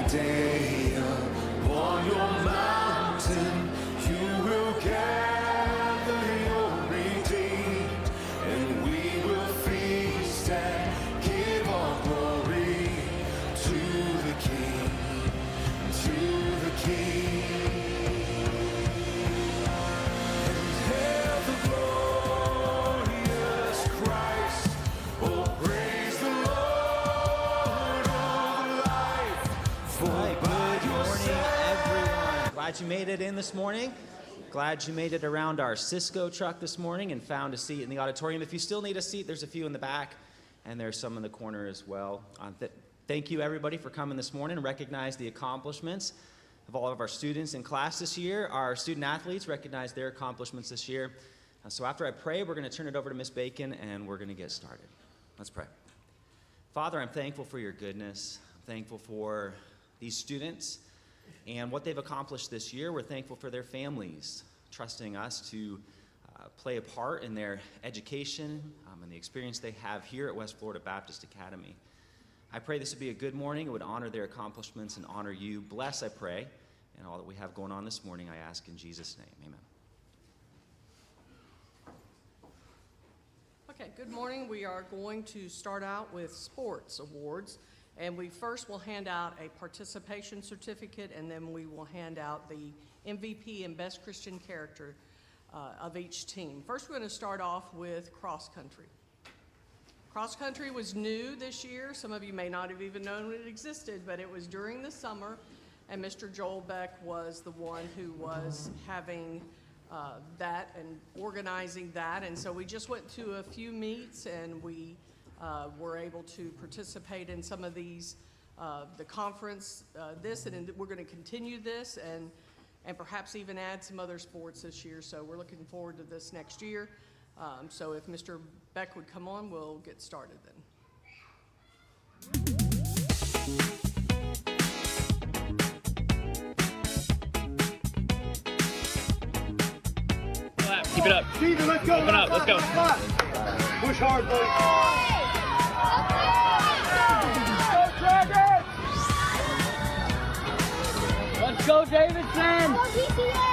day upon your mountain, you will gather your redeemed, and we will feast and give all glory to the King, to the King. And hail the glorious Christ, oh praise the Lord of life. For by Good your morning, side everyone. Glad you made it in this morning. Glad you made it around our Cisco truck this morning and found a seat in the auditorium. If you still need a seat, there's a few in the back, and there's some in the corner as well. Thank you, everybody, for coming this morning. Recognize the accomplishments of all of our students in class this year. Our student athletes recognize their accomplishments this year. So after I pray, we're going to turn it over to Miss Bacon, and we're going to get started. Let's pray. Father, I'm thankful for your goodness. I'm thankful for these students and what they've accomplished this year. We're thankful for their families trusting us to play a part in their education and the experience they have here at West Florida Baptist Academy. I pray this would be a good morning. It would honor their accomplishments and honor you. Bless, I pray, and all that we have going on this morning, I ask in Jesus' name. Amen. Okay, good morning. We are going to start out with sports awards, and we first will hand out a participation certificate, and then we will hand out the MVP and best Christian character of each team. First, we're going to start off with cross country. Cross country was new this year. Some of you may not have even known it existed, but it was during the summer, and Mr. Joel Beck was the one who was having that and organizing that. And so we just went to a few meets, and we were able to participate in some of these, the conference, and we're going to continue this and perhaps even add some other sports this year. So we're looking forward to this next year. So if Mr. Beck would come on, we'll get started then. Keep it up. Steven, let's go. Open up. Let's go. Push hard, buddy. Let's go, Davidson. Go DCA!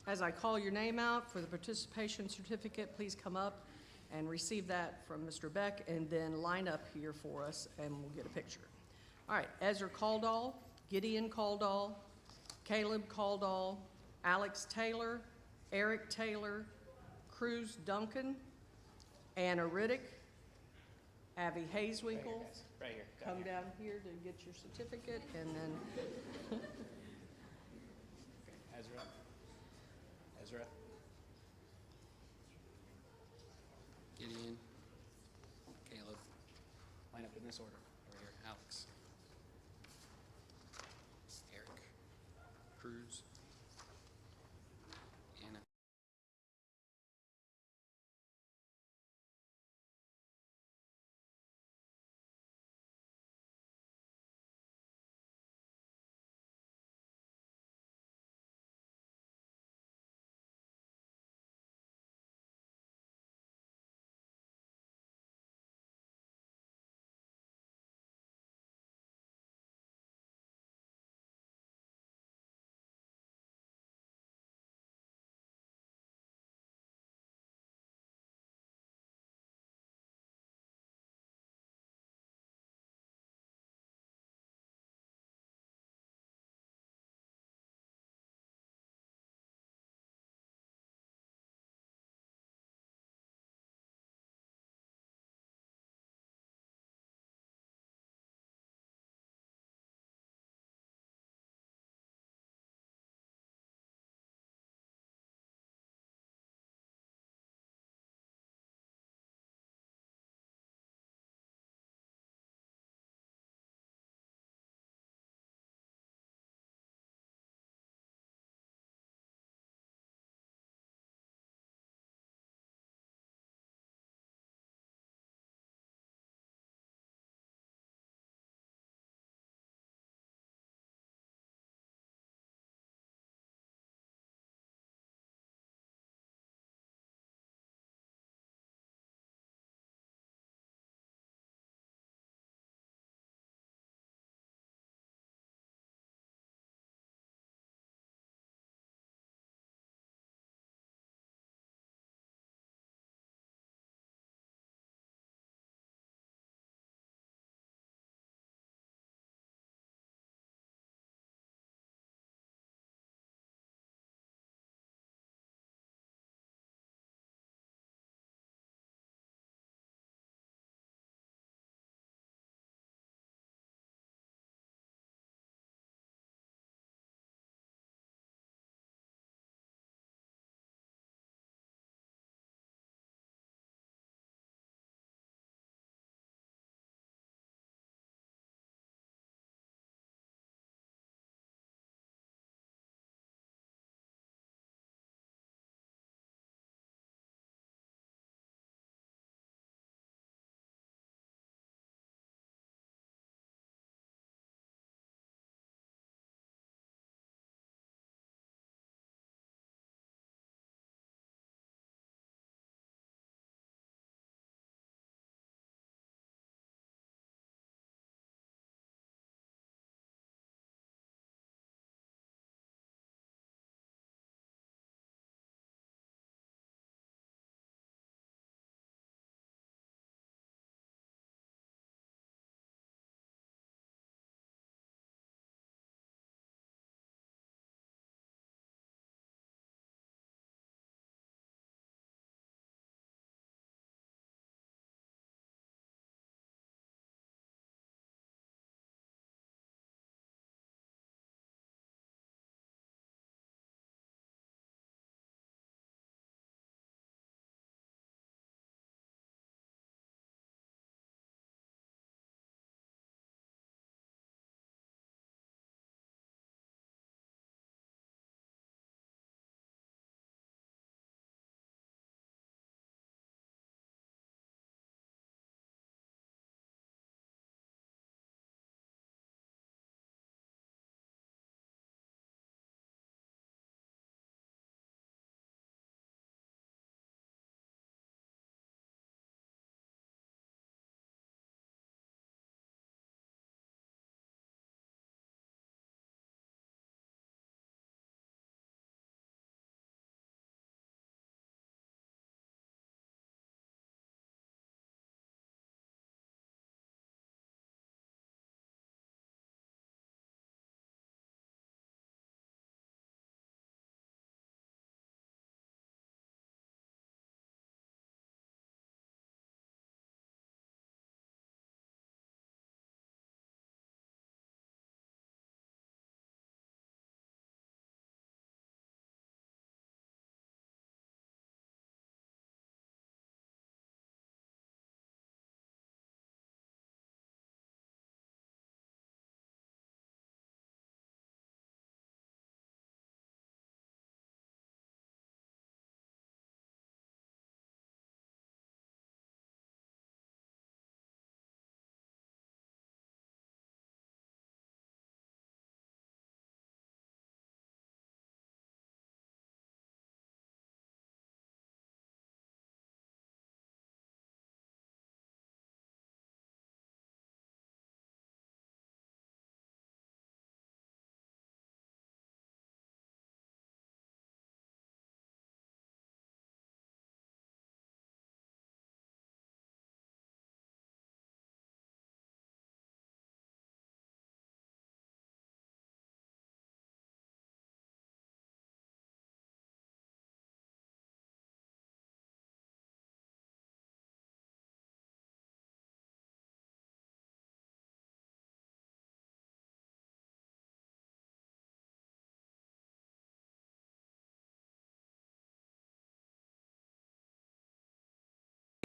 As I call your name out for the participation certificate, please come up and receive that from Mr. Beck, and then line up here for us, and we'll get a picture. All right, Ezra Caldall, Gideon Caldall, Caleb Caldall, Alex Taylor, Eric Taylor, Cruz Duncan, Anna Riddick, Abby Hazewinkle. Right here. Come down here to get your certificate, and then Ezra. Gideon, Caleb, line up in this order. Over here, Alex, Eric, Cruz,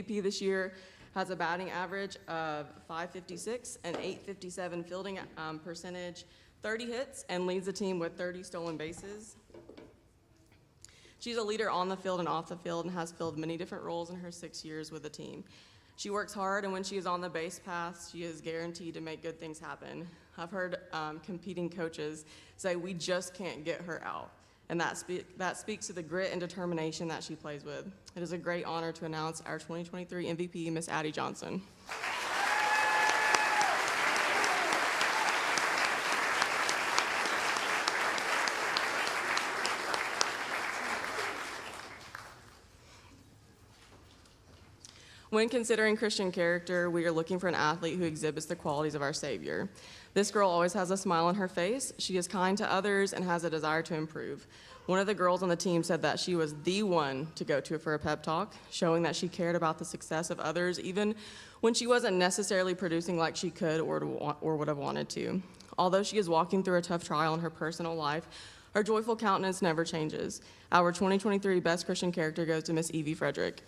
MVP this year has a batting average of .556 and .857 fielding percentage, 30 hits, and leads the team with 30 stolen bases. She's a leader on the field and off the field and has filled many different roles in her 6 years with the team. She works hard, and when she is on the base path, she is guaranteed to make good things happen. I've heard competing coaches say, "We just can't get her out." And that speaks to the grit and determination that she plays with. It is a great honor to announce our 2023 MVP, Miss Addie Johnson. When considering Christian character, we are looking for an athlete who exhibits the qualities of our Savior. This girl always has a smile on her face. She is kind to others and has a desire to improve. One of the girls on the team said that she was the one to go to for a pep talk, showing that she cared about the success of others even when she wasn't necessarily producing like she could or would have wanted to. Although she is walking through a tough trial in her personal life, her joyful countenance never changes. Our 2023 Best Christian Character goes to Miss Evie Frederick.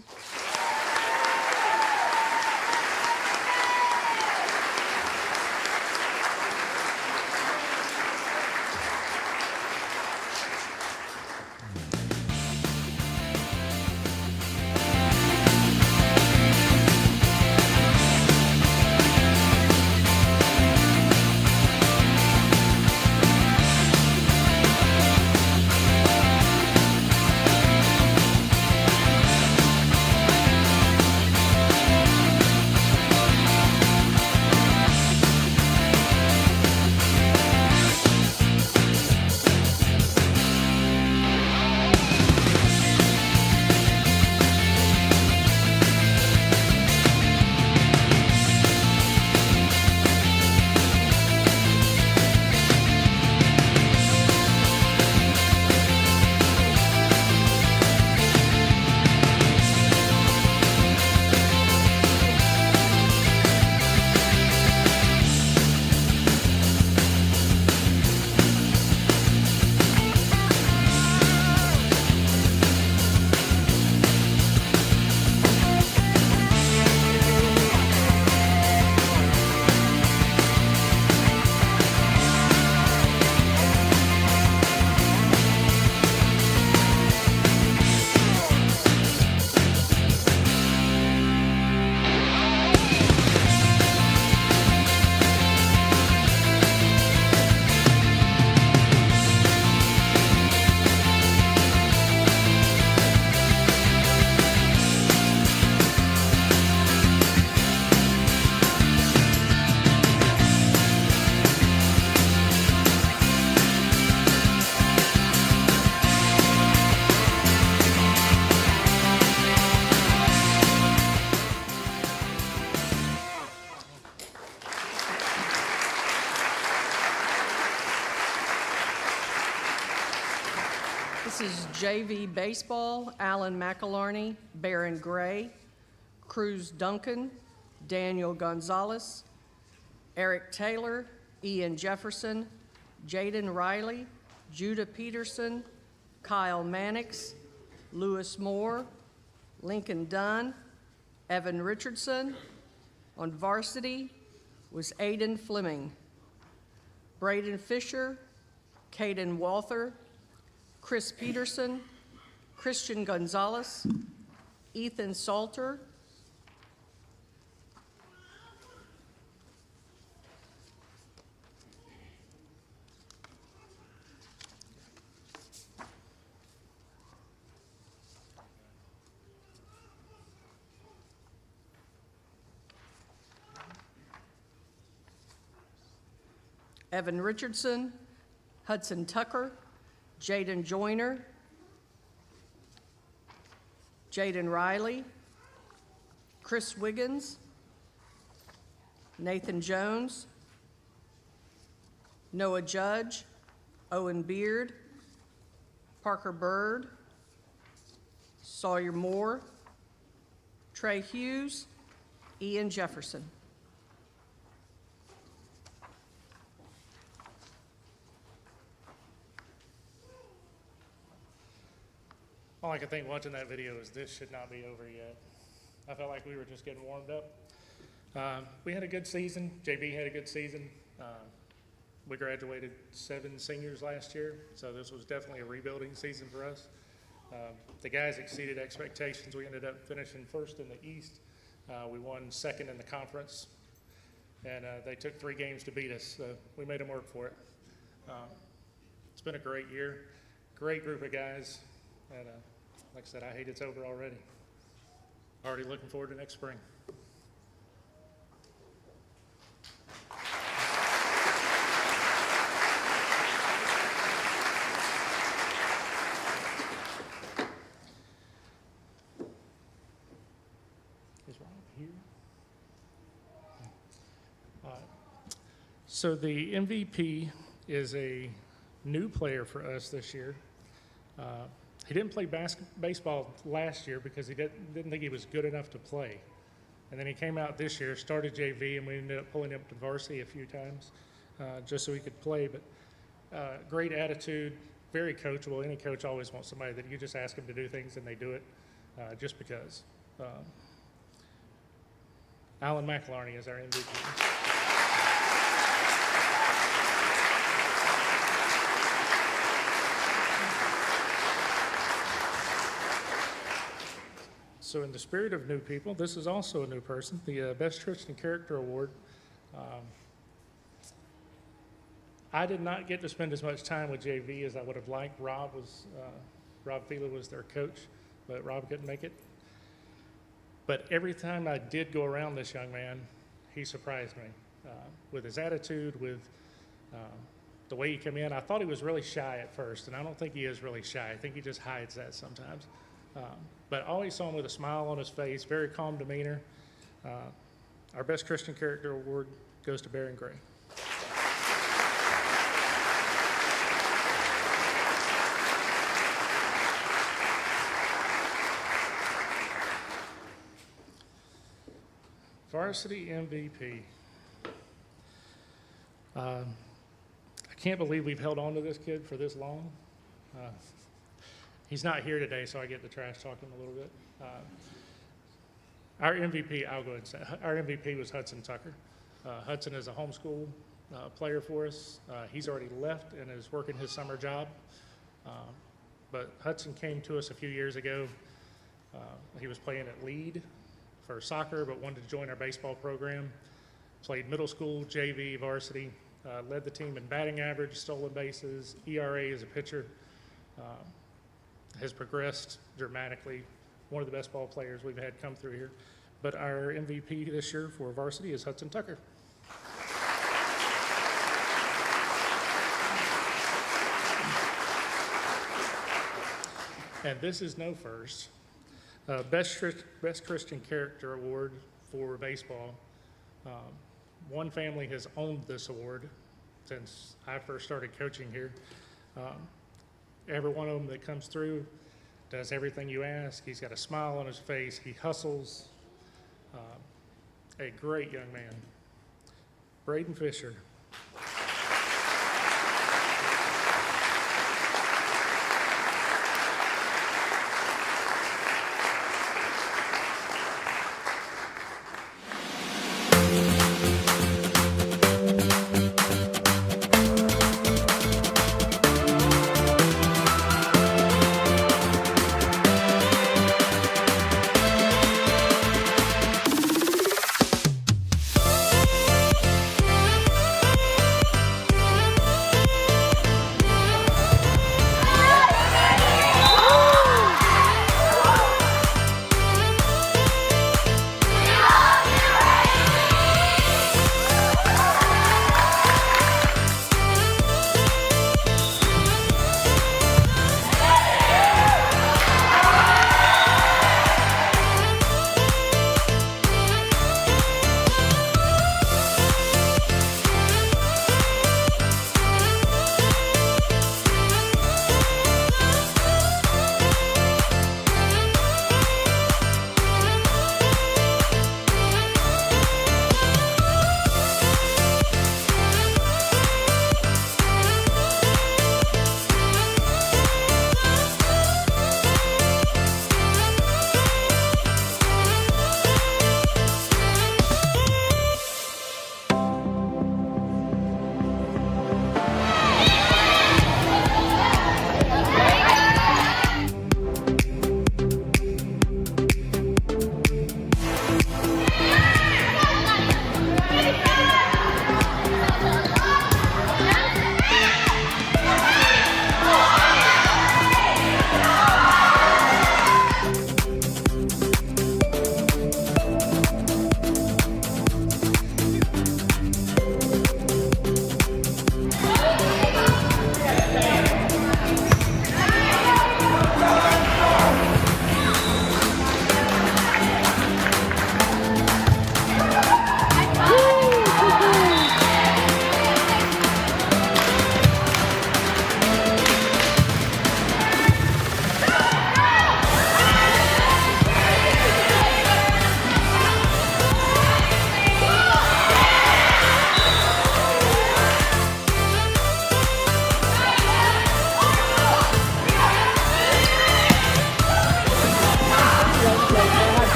This is JV Baseball, Alan McIlharney, Baron Gray, Cruz Duncan, Daniel Gonzalez, Eric Taylor, Ian Jefferson, Jaden Riley, Judah Peterson, Kyle Mannix, Lewis Moore, Lincoln Dunn, Evan Richardson. On varsity was Aiden Fleming, Braden Fisher, Caden Walther, Chris Peterson, Christian Gonzalez, Ethan Salter, Evan Richardson, Hudson Tucker, Jaden Joyner, Jaden Riley, Chris Wiggins, Nathan Jones, Noah Judge, Owen Beard, Parker Bird, Sawyer Moore, Trey Hughes, Ian Jefferson. All I could think watching that video is this should not be over yet. I felt like we were just getting warmed up. We had a good season. JV had a good season. We graduated 7 seniors last year, so this was definitely a rebuilding season for us. The guys exceeded expectations. We ended up finishing first in the East. We won second in the conference, and they took 3 games to beat us, so we made them work for it. It's been a great year, great group of guys, and like I said, I hate it's over already. Already looking forward to next spring. Is Rob here? So the MVP is a new player for us this year. He didn't play baseball last year because he didn't think he was good enough to play. And then he came out this year, started JV, and we ended up pulling him to varsity a few times just so he could play. But great attitude, very coachable. Any coach always wants somebody that you just ask them to do things and they do it just because. Alan McElarney is our MVP. So in the spirit of new people, this is also a new person, the Best Christian Character Award. I did not get to spend as much time with JV as I would have liked. Rob Fila was their coach, but Rob couldn't make it. But every time I did go around this young man, he surprised me with his attitude, with the way he came in. I thought he was really shy at first, and I don't think he is really shy. I think he just hides that sometimes. But I always saw him with a smile on his face, very calm demeanor. Our Best Christian Character Award goes to Baron Gray. Varsity MVP. I can't believe we've held on to this kid for this long. He's not here today, so I get to trash talk him a little bit. Our MVP, I'll go ahead and say, our MVP was Hudson Tucker. Hudson is a homeschool player for us. He's already left and is working his summer job. But Hudson came to us a few years ago. He was playing at Lead for soccer, but wanted to join our baseball program. Played middle school, JV, varsity, led the team in batting average, stolen bases, ERA as a pitcher. Has progressed dramatically. One of the best ball players we've had come through here. But our MVP this year for varsity is Hudson Tucker. And this is no first. Best Christian Character Award for baseball. One family has owned this award since I first started coaching here. Every one of them that comes through does everything you ask. He's got a smile on his face. He hustles. A great young man. Braden Fisher.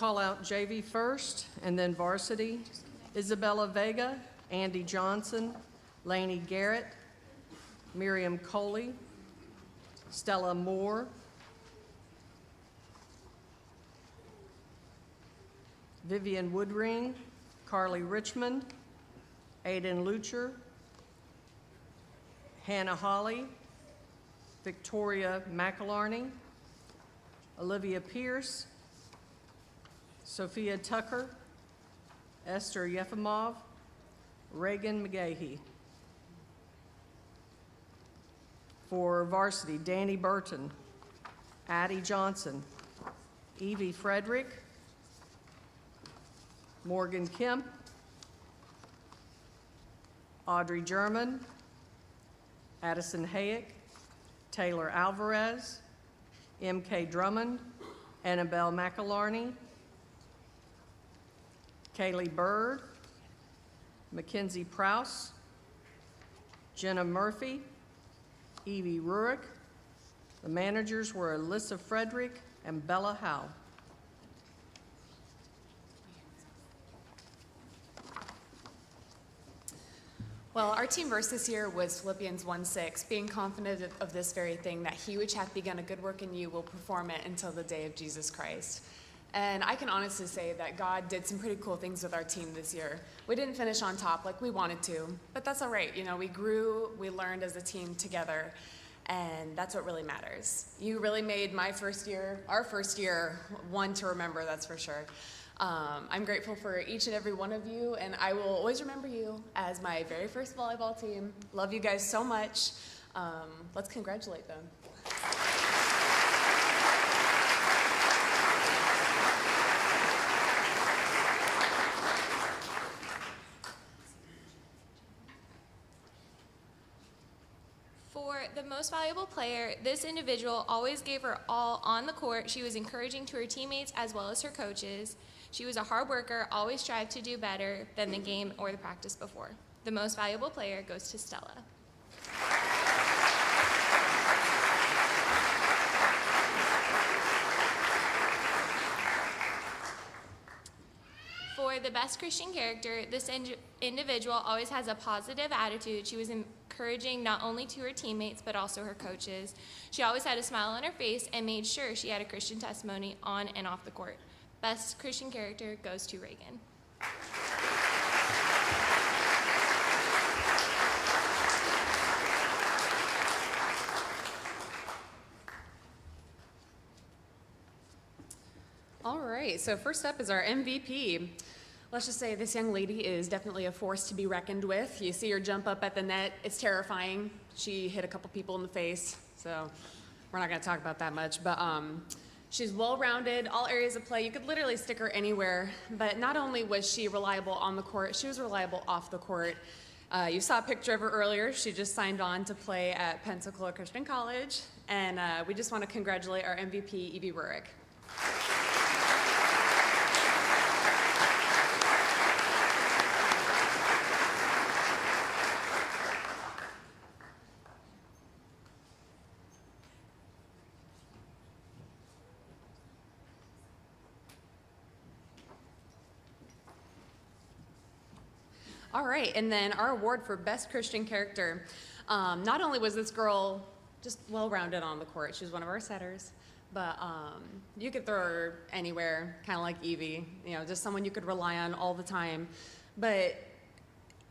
call out JV first, and then varsity. Isabella Vega, Andy Johnson, Laney Garrett, Miriam Coley, Stella Moore, Vivian Woodring, Carly Richmond, Aiden Lucher, Hannah Holly, Victoria McElarney, Olivia Pierce, Sophia Tucker, Esther Yefimov, Reagan McGahee. For varsity, Danny Burton, Addie Johnson, Evie Frederick, Morgan Kemp, Audrey German, Addison Hayek, Taylor Alvarez, M.K. Drummond, Annabelle McElarney, Kaylee Bird, Mackenzie Prouse, Jenna Murphy, Evie Ruick. The managers were Alyssa Frederick and Bella Howe. Well, our team verse this year was Philippians 1:6, being confident of this very thing, that he which hath begun a good work in you will perform it until the day of Jesus Christ. And I can honestly say that God did some pretty cool things with our team this year. We didn't finish on top like we wanted to, but that's all right. You know, we grew, we learned as a team together, and that's what really matters. You really made my first year, our first year, one to remember, that's for sure. I'm grateful for each and every one of you, and I will always remember you as my very first volleyball team. Love you guys so much. Let's congratulate them. For the most valuable player, this individual always gave her all on the court. She was encouraging to her teammates as well as her coaches. She was a hard worker, always strived to do better than the game or the practice before. The most valuable player goes to Stella. For the best Christian character, this individual always has a positive attitude. She was encouraging not only to her teammates, but also her coaches. She always had a smile on her face and made sure she had a Christian testimony on and off the court. Best Christian character goes to Reagan. All right, so first up is our MVP. Let's just say this young lady is definitely a force to be reckoned with. You see her jump up at the net, it's terrifying. She hit a couple people in the face, so we're not gonna talk about that much, but she's well-rounded, all areas of play. You could literally stick her anywhere, but not only was she reliable on the court, she was reliable off the court. You saw a picture of her earlier. She just signed on to play at Pensacola Christian College, and we just want to congratulate our MVP, Evie Ruick. All right, and then our award for Best Christian Character. Not only was this girl just well-rounded on the court, she was one of our setters, but you could throw her anywhere, kind of like Evie, you know, just someone you could rely on all the time. But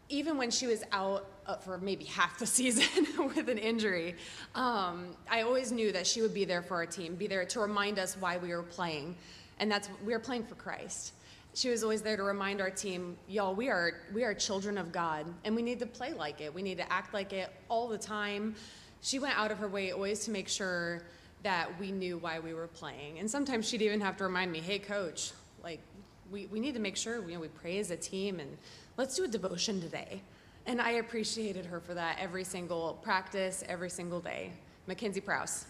even when she was out for maybe half the season with an injury, I always knew that she would be there for our team, be there to remind us why we were playing, and we were playing for Christ. She was always there to remind our team, y'all, we are children of God, and we need to play like it. We need to act like it all the time. She went out of her way always to make sure that we knew why we were playing. And sometimes she'd even have to remind me, hey, coach, like, we need to make sure we pray as a team, and let's do a devotion today. And I appreciated her for that every single practice, every single day. Mackenzie Prouse.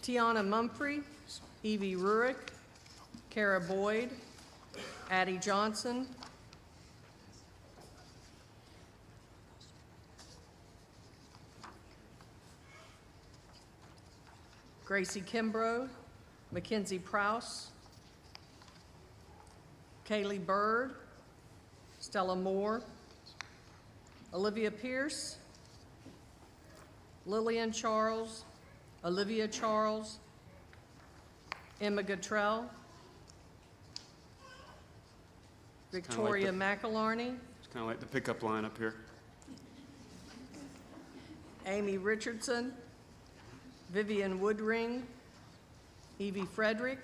Tiana Mumphrey, Evie Ruick, Kara Boyd, Addie Johnson, Gracie Kimbrough, Mackenzie Prouse, Kaylee Bird, Stella Moore, Olivia Pierce, Lillian Charles, Olivia Charles, Emma Guttrell, Victoria McAlarney, It's kind of like the pickup line up here. Amy Richardson, Vivian Woodring, Evie Frederick.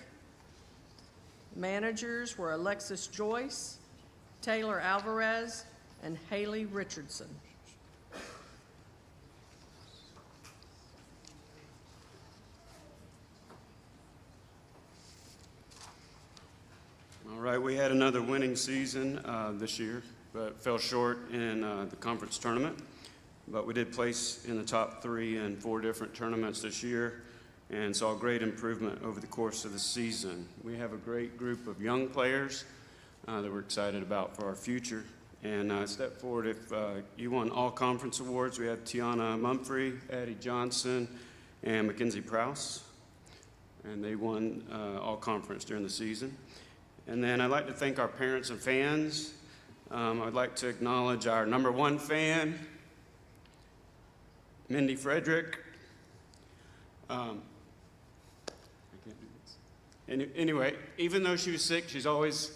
Managers were Alexis Joyce, Taylor Alvarez, and Haley Richardson. All right, we had another winning season this year, but fell short in the conference tournament. But we did place in the top 3 in 4 different tournaments this year and saw great improvement over the course of the season. We have a great group of young players that we're excited about for our future. And step forward if you won all conference awards. We had Tiana Mumphrey, Addie Johnson, and Mackenzie Prouse. And they won all conference during the season. And then I'd like to thank our parents and fans. I'd like to acknowledge our number 1 fan, Mindy Frederick. I can't do this. Anyway, even though she was sick, she's always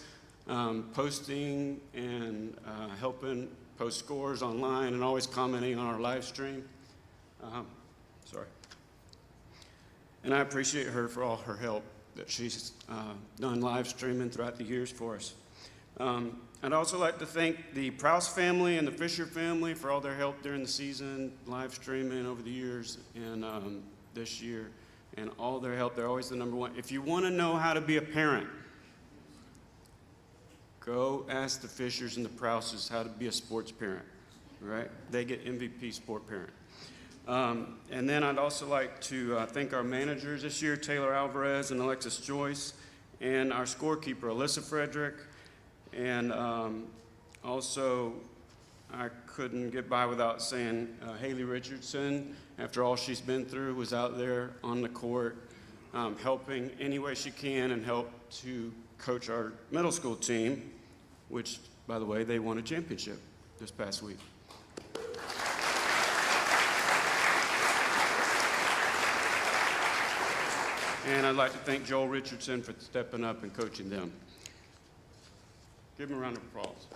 posting and helping post scores online and always commenting on our live stream. Sorry. And I appreciate her for all her help that she's done live streaming throughout the years for us. I'd also like to thank the Prouse family and the Fisher family for all their help during the season, live streaming over the years and this year, and all their help. They're always the number 1. If you want to know how to be a parent, go ask the Fishers and the Prouses how to be a sports parent, right? They get MVP sport parent. And then I'd also like to thank our managers this year, Taylor Alvarez and Alexis Joyce, and our scorekeeper, Alyssa Frederick. And also, I couldn't get by without saying Haley Richardson, after all she's been through, was out there on the court helping any way she can and helped to coach our middle school team, which, by the way, they won a championship this past week. And I'd like to thank Joel Richardson for stepping up and coaching them. Give him a round of applause.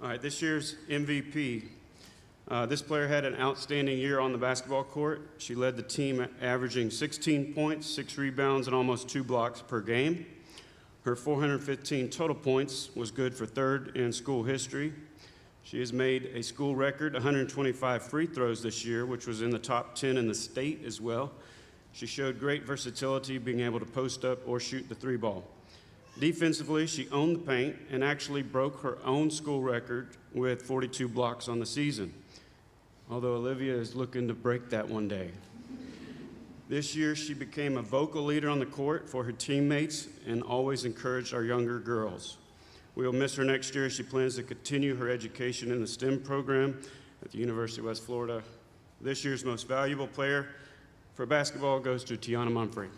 All right, this year's MVP. This player had an outstanding year on the basketball court. She led the team averaging 16 points, 6 rebounds, and almost 2 blocks per game. Her 415 total points was good for 3rd in school history. She has made a school record 125 free throws this year, which was in the top 10 in the state as well. She showed great versatility, being able to post up or shoot the 3 ball. Defensively, she owned the paint and actually broke her own school record with 42 blocks on the season, although Olivia is looking to break that one day. This year, she became a vocal leader on the court for her teammates and always encouraged our younger girls. We will miss her next year as she plans to continue her education in the STEM program at the University of West Florida. This year's most valuable player for basketball goes to Tiana Mumphrey.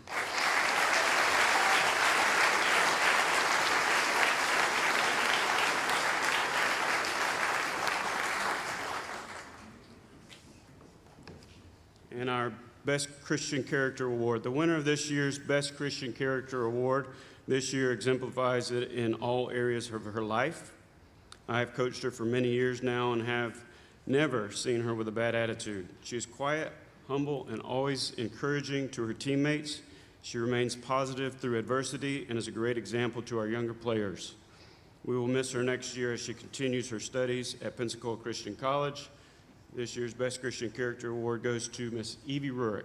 And our Best Christian Character Award. The winner of this year's Best Christian Character Award this year exemplifies it in all areas of her life. I have coached her for many years now and have never seen her with a bad attitude. She is quiet, humble, and always encouraging to her teammates. She remains positive through adversity and is a great example to our younger players. We will miss her next year as she continues her studies at Pensacola Christian College. This year's Best Christian Character Award goes to Miss Evie Rurick.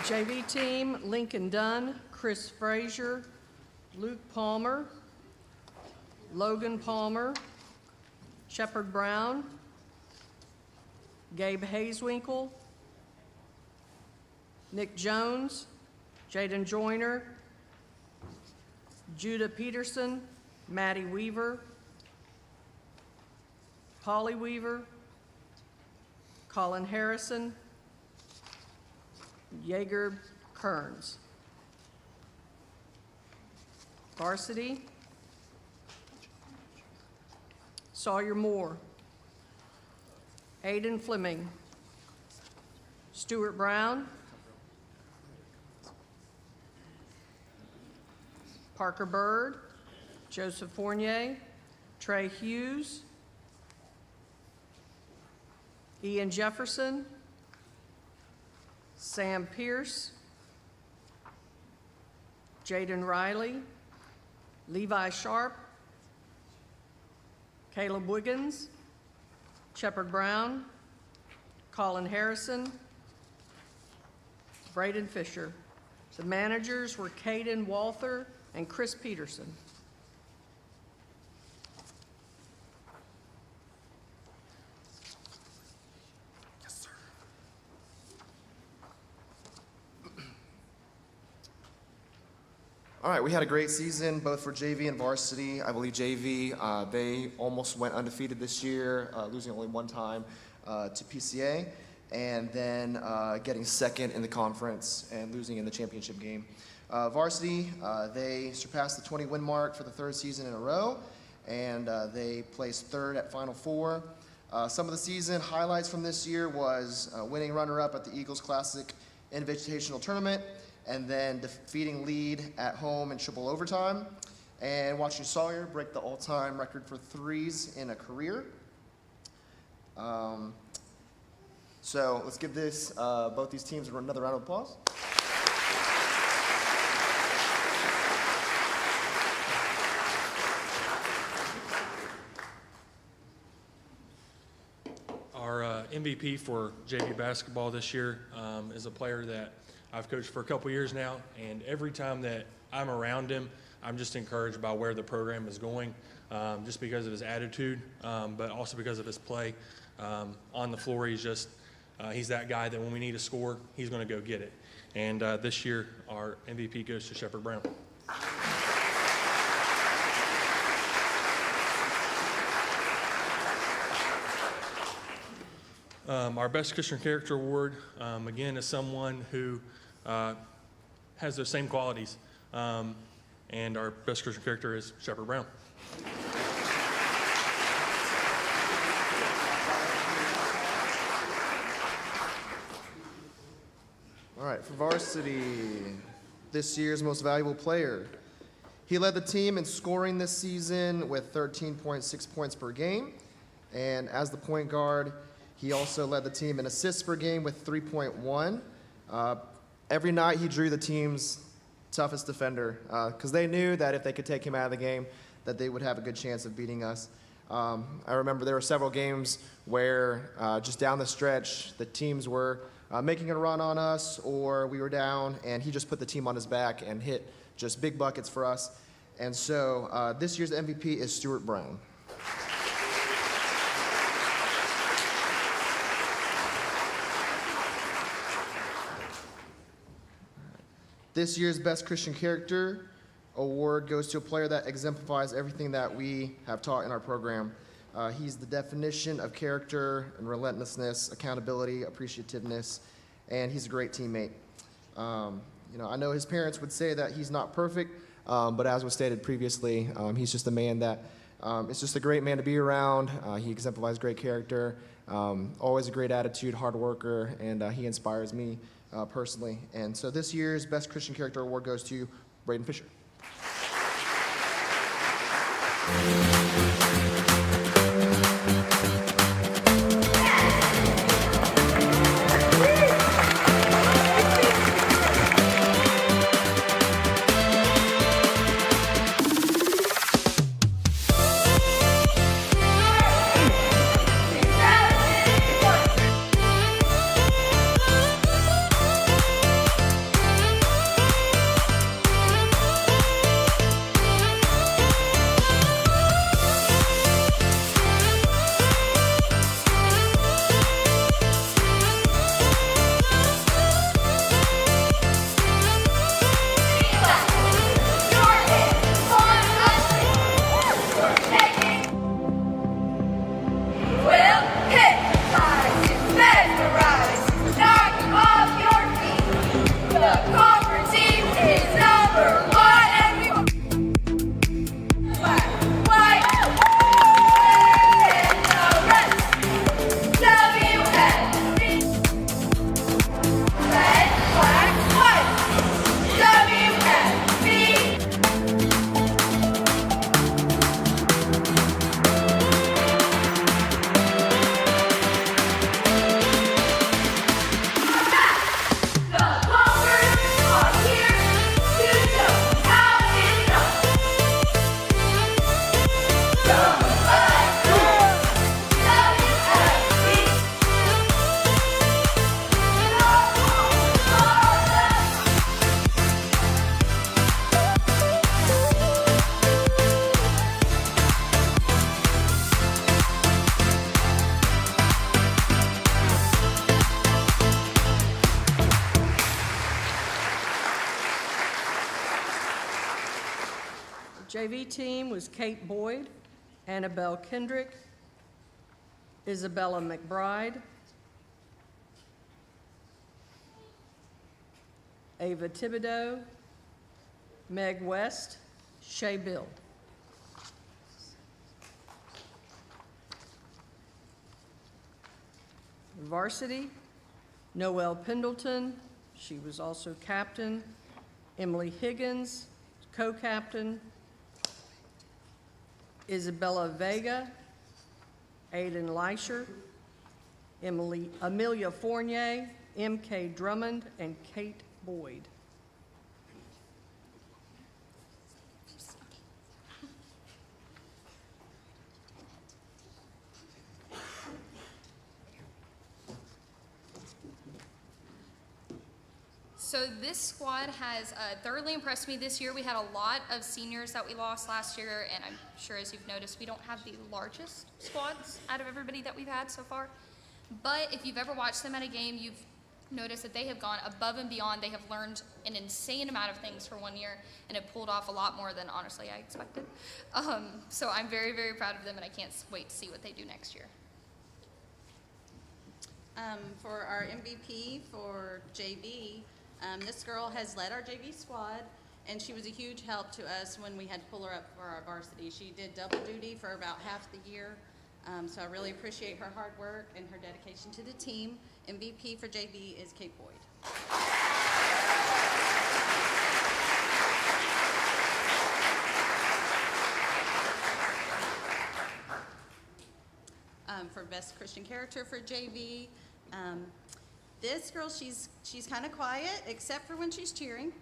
JV team, Lincoln Dunn, Chris Frazier, Luke Palmer, Logan Palmer, Shepard Brown, Gabe Hazewinkle, Nick Jones, Jaden Joyner, Judah Peterson, Maddie Weaver, Polly Weaver, Colin Harrison, Jaeger Kearns. Varsity, Sawyer Moore, Aiden Fleming, Stuart Brown, Parker Bird, Joseph Fournier, Trey Hughes, Ian Jefferson, Sam Pierce, Jaden Riley, Levi Sharp, Caleb Wiggins, Shepard Brown, Colin Harrison, Braden Fisher. The managers were Caden Walther and Chris Peterson. All right, we had a great season, both for JV and varsity. I believe JV, they almost went undefeated this year, losing only one time to PCA, and then getting second in the conference and losing in the championship game. Varsity, they surpassed the 20-win mark for the third season in a row, and they placed third at Final Four. Some of the season highlights from this year was winning runner-up at the Eagles Classic Invitational Tournament, and then defeating Lead at home in triple overtime, and watching Sawyer break the all-time record for threes in a career. So let's give both these teams another round of applause. Our MVP for JV basketball this year is a player that I've coached for a couple years now, and every time that I'm around him, I'm just encouraged by where the program is going, just because of his attitude, but also because of his play. On the floor, he's that guy that when we need a score, he's going to go get it. And this year, our MVP goes to Shepherd Brown. Our Best Christian Character Award, again, is someone who has those same qualities. And our Best Christian Character is Shepherd Brown. All right, for varsity, this year's most valuable player. He led the team in scoring this season with 13.6 points per game. And as the point guard, he also led the team in assists per game with 3.1. Every night he drew the team's toughest defender because they knew that if they could take him out of the game, that they would have a good chance of beating us. I remember there were several games where just down the stretch, the teams were making a run on us or we were down, and he just put the team on his back and hit just big buckets for us. And so this year's MVP is Stuart Brown. This year's Best Christian Character Award goes to a player that exemplifies everything that we have taught in our program. He's the definition of character and relentlessness, accountability, appreciativeness, and he's a great teammate. I know his parents would say that he's not perfect, but as was stated previously, he's just a man that is just a great man to be around. He exemplifies great character, always a great attitude, hard worker, and he inspires me personally. And so this year's Best Christian Character Award goes to Braden Fisher. JV team was Kate Boyd, Annabelle Kendrick, Isabella McBride, Ava Thibodeau, Meg West, Shay Bill. Varsity, Noelle Pendleton, she was also captain. Emily Higgins, co-captain. Isabella Vega, Aiden Leisher, Amelia Fournier, M.K. Drummond, and Kate Boyd. So this squad has thoroughly impressed me this year. We had a lot of seniors that we lost last year, and I'm sure as you've noticed, we don't have the largest squads out of everybody that we've had so far. But if you've ever watched them at a game, you've noticed that they have gone above and beyond. They have learned an insane amount of things for 1 year, and have pulled off a lot more than honestly I expected. So I'm very, very proud of them, and I can't wait to see what they do next year. For our MVP for JV, this girl has led our JV squad, and she was a huge help to us when we had to pull her up for our varsity. She did double duty for about half the year, so I really appreciate her hard work and her dedication to the team. MVP for JV is Kate Boyd. For Best Christian Character for JV, this girl, she's kind of quiet, except for when she's cheering.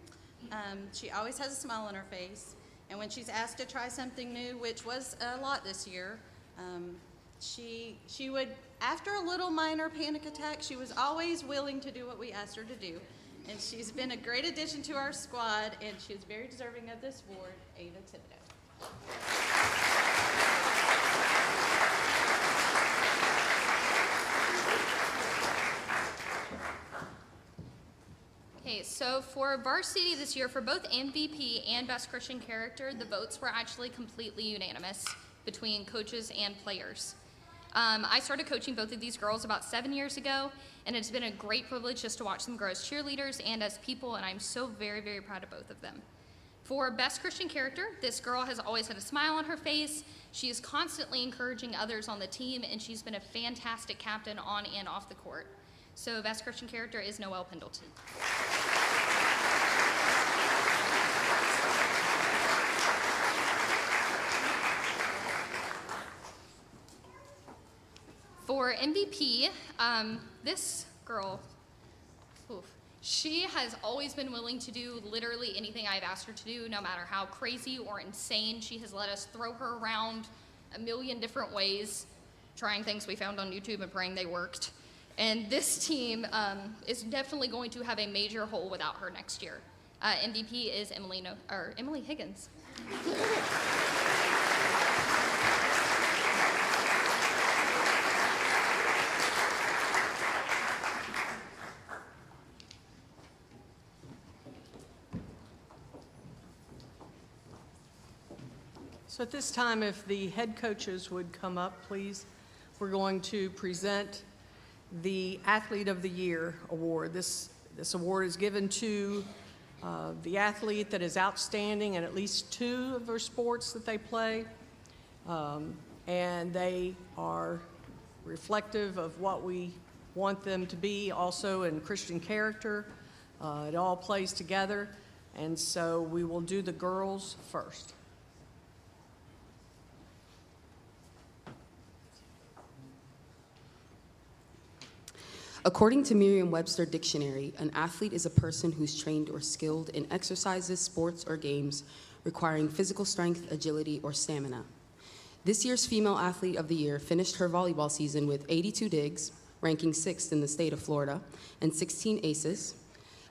She always has a smile on her face. And when she's asked to try something new, which was a lot this year, she would, after a little minor panic attack, she was always willing to do what we asked her to do. And she's been a great addition to our squad, and she is very deserving of this award, Ava Thibodeau. Okay, so for varsity this year, for both MVP and Best Christian Character, the votes were actually completely unanimous between coaches and players. I started coaching both of these girls about 7 years ago, and it's been a great privilege just to watch them grow as cheerleaders and as people, and I'm so very, very proud of both of them. For Best Christian Character, this girl has always had a smile on her face. She is constantly encouraging others on the team, and she's been a fantastic captain on and off the court. So Best Christian Character is Noelle Pendleton. For MVP, this girl, she has always been willing to do literally anything I've asked her to do, no matter how crazy or insane. She has let us throw her around a million different ways, trying things we found on YouTube and praying they worked. And this team is definitely going to have a major hole without her next year. MVP is Emily Higgins. So at this time, if the head coaches would come up, please. We're going to present the Athlete of the Year award. This award is given to the athlete that is outstanding in at least two of their sports that they play. And they are reflective of what we want them to be also in Christian character. It all plays together. And so we will do the girls first. According to Merriam-Webster Dictionary, an athlete is a person who's trained or skilled in exercises, sports, or games requiring physical strength, agility, or stamina. This year's Female Athlete of the Year finished her volleyball season with 82 digs, ranking 6th in the state of Florida, and 16 aces,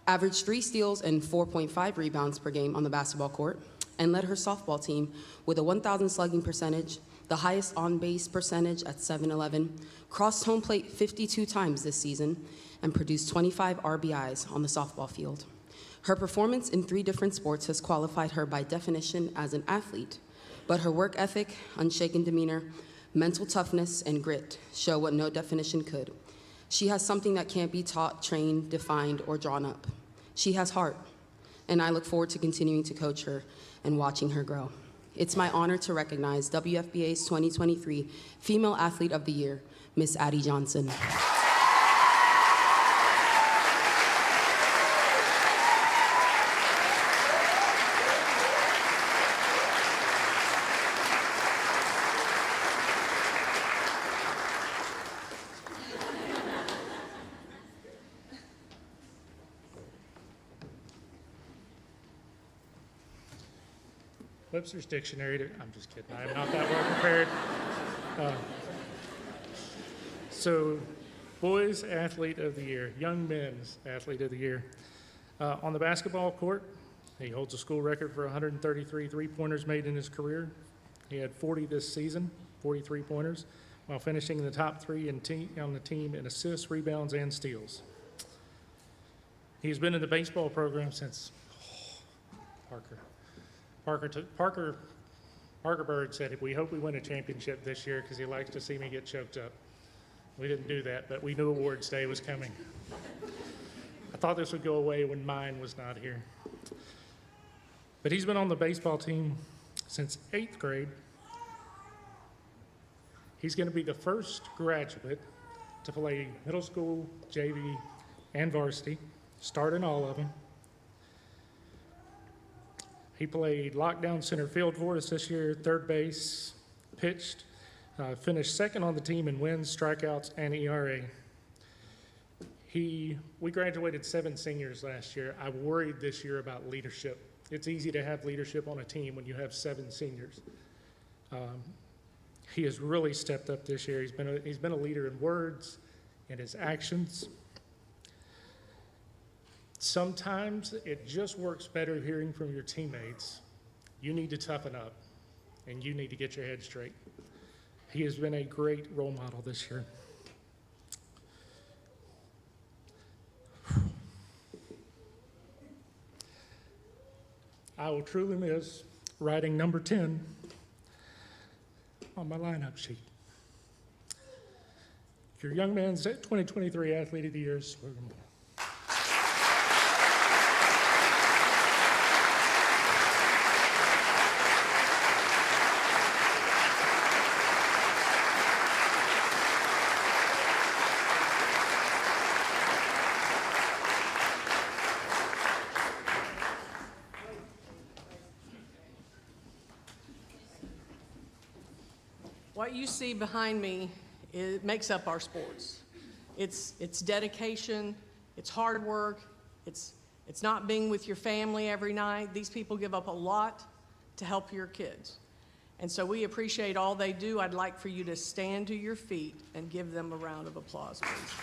averaged 3 steals and 4.5 rebounds per game on the basketball court, and led her softball team with a 1,000 slugging percentage, the highest on-base percentage at .711, crossed home plate 52 times this season, and produced 25 RBIs on the softball field. Her performance in 3 different sports has qualified her by definition as an athlete, but her work ethic, unshaken demeanor, mental toughness, and grit show what no definition could. She has something that can't be taught, trained, defined, or drawn up. She has heart. and I look forward to continuing to coach her and watching her grow. It's my honor to recognize WFBA's 2023 Female Athlete of the Year, Miss Addie Johnson. Webster's Dictionary, I'm just kidding, I'm not that well prepared. So, Boys Athlete of the Year, Young Men's Athlete of the Year. On the basketball court, he holds a school record for 133 three-pointers made in his career. He had 40 this season, 40 three-pointers, while finishing in the top three on the team in assists, rebounds, and steals. He's been in the baseball program since Parker Bird said, we hope we win a championship this year because he likes to see me get choked up. We didn't do that, but we knew awards day was coming. I thought this would go away when mine was not here. But he's been on the baseball team since 8th grade. He's going to be the first graduate to play middle school, JV, and varsity, start in all of them. He played lockdown center field for us this year, third base, pitched, finished second on the team in wins, strikeouts, and ERA. We graduated 7 seniors last year. I worried this year about leadership. It's easy to have leadership on a team when you have 7 seniors. He has really stepped up this year. He's been a leader in words, in his actions. Sometimes it just works better hearing from your teammates. You need to toughen up, and you need to get your head straight. He has been a great role model this year. I will truly miss writing number 10 on my lineup sheet. Your Young Man's 2023 Athlete of the Year is Logan Moore. What you see behind me, it makes up our sports. It's dedication, it's hard work, it's not being with your family every night. These people give up a lot to help your kids. And so we appreciate all they do. I'd like for you to stand to your feet and give them a round of applause, please.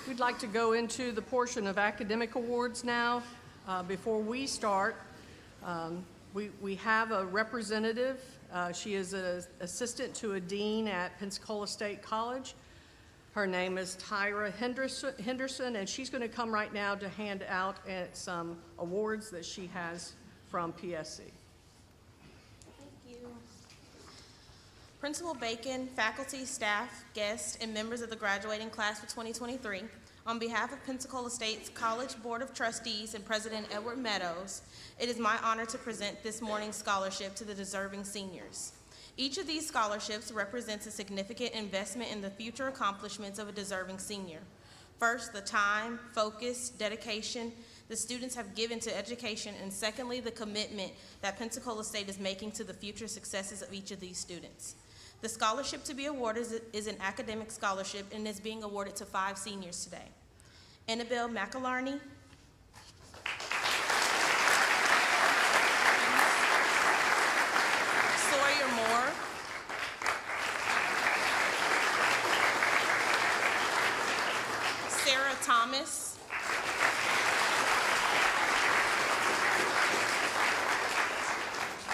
We'd like to go into the portion of academic awards now. Before we start, we have a representative. She is an assistant to a dean at Pensacola State College. Her name is Tyra Henderson, and she's going to come right now to hand out some awards that she has from PSC. Principal Bacon, faculty, staff, guests, and members of the graduating class for 2023, on behalf of Pensacola State's College Board of Trustees and President Edward Meadows, it is my honor to present this morning's scholarship to the deserving seniors. Each of these scholarships represents a significant investment in the future accomplishments of a deserving senior. First, the time, focus, dedication the students have given to education, and secondly, the commitment that Pensacola State is making to the future successes of each of these students. The scholarship to be awarded is an academic scholarship and is being awarded to 5 seniors today. Annabelle McAlarney, Sawyer Moore, Sarah Thomas,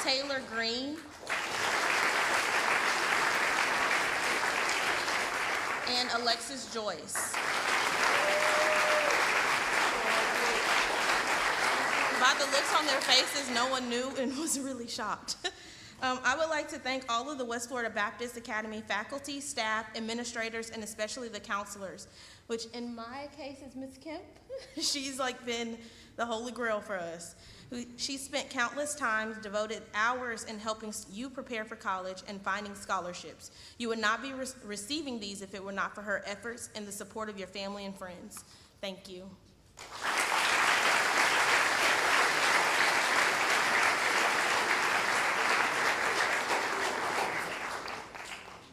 Taylor Green, and Alexis Joyce. By the looks on their faces, no one knew and was really shocked. I would like to thank all of the West Florida Baptist Academy faculty, staff, administrators, and especially the counselors, which in my case is Ms. Kemp. She's like been the holy grail for us. She spent countless times, devoted hours in helping you prepare for college and finding scholarships. You would not be receiving these if it were not for her efforts and the support of your family and friends. Thank you.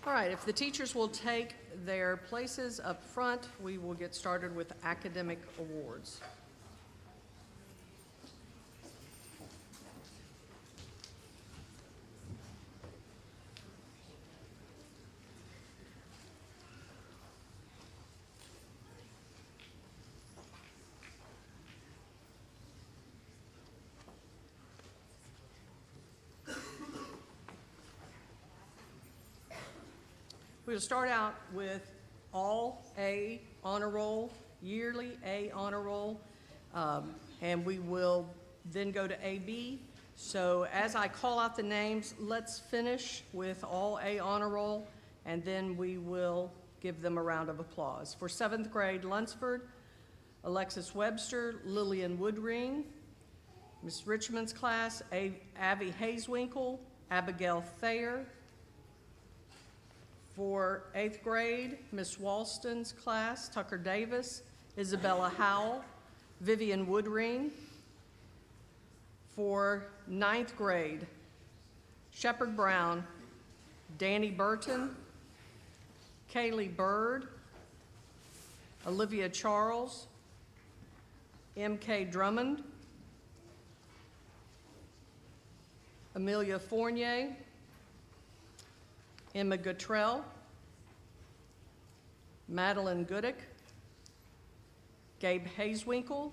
All right, if the teachers will take their places up front, we will get started with academic awards. We'll start out with all A honor roll, yearly A honor roll, and we will then go to AB. So as I call out the names, let's finish with all A honor roll, and then we will give them a round of applause. For 7th grade, Lunsford, Alexis Webster, Lillian Woodring. Miss Richmond's class, Abby Hazewinkle, Abigail Thayer. For 8th grade, Miss Walston's class, Tucker Davis, Isabella Howell, Vivian Woodring. For 9th grade, Shepherd Brown, Danny Burton, Kaylee Bird, Olivia Charles, M.K. Drummond, Amelia Fournier, Emma Guttrell, Madeline Goodick, Gabe Hazewinkle,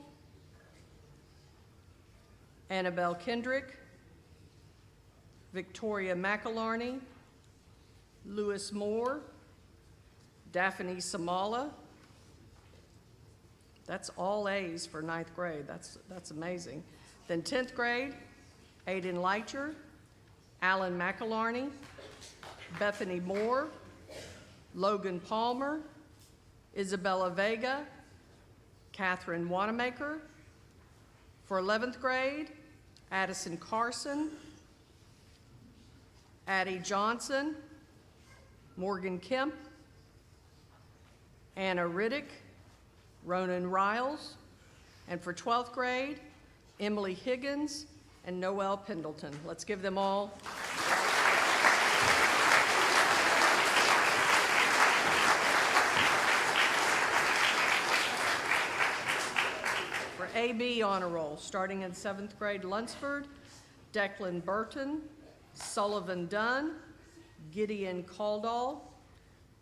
Annabelle Kendrick, Victoria McAlarney, Lewis Moore, Daphne Samala. That's all A's for 9th grade. That's amazing. Then 10th grade, Aiden Leitcher, Alan McAlarney, Bethany Moore, Logan Palmer, Isabella Vega, Catherine Wanamaker. For 11th grade, Addison Carson, Addie Johnson, Morgan Kemp, Anna Riddick, Ronan Riles. And for 12th grade, Emily Higgins and Noelle Pendleton. Let's give them all. For AB honor roll, starting in 7th grade, Lunsford, Declan Burton, Sullivan Dunn, Gideon Caldall,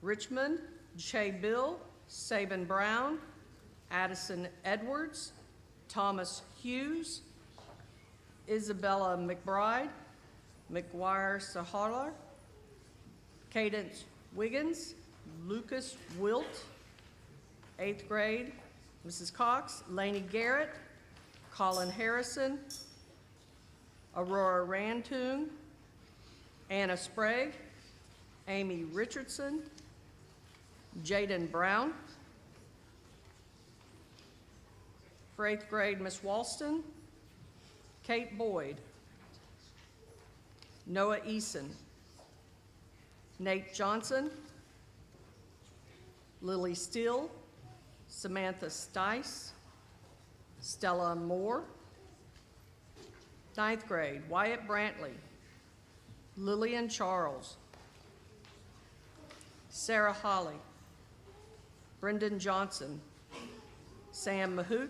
Richmond, Che Bill, Sabin Brown, Addison Edwards, Thomas Hughes, Isabella McBride, McGuire Sahara, Cadence Wiggins, Lucas Wilt. 8th grade, Mrs. Cox, Laney Garrett, Colin Harrison, Aurora Rantoon, Anna Sprague, Amy Richardson, Jaden Brown. For 8th grade, Miss Walston, Kate Boyd, Noah Eason, Nate Johnson, Lily Steele, Samantha Stice, Stella Moore. 9th grade, Wyatt Brantley, Lillian Charles, Sarah Holly, Brendan Johnson, Sam Mahout,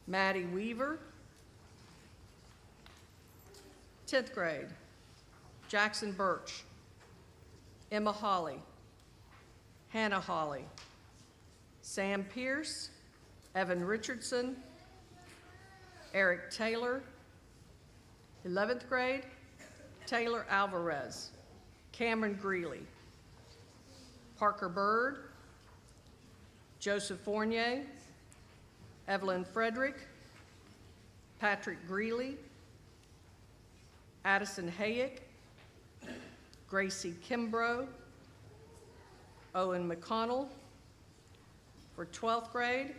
Maddie Weaver. 10th grade, Jackson Birch, Emma Holly, Hannah Holly, Sam Pierce, Evan Richardson, Eric Taylor. 11th grade, Taylor Alvarez, Cameron Greeley. Parker Bird, Joseph Fournier, Evelyn Frederick, Patrick Greeley, Addison Hayek, Gracie Kimbrough, Owen McConnell. For 12th grade,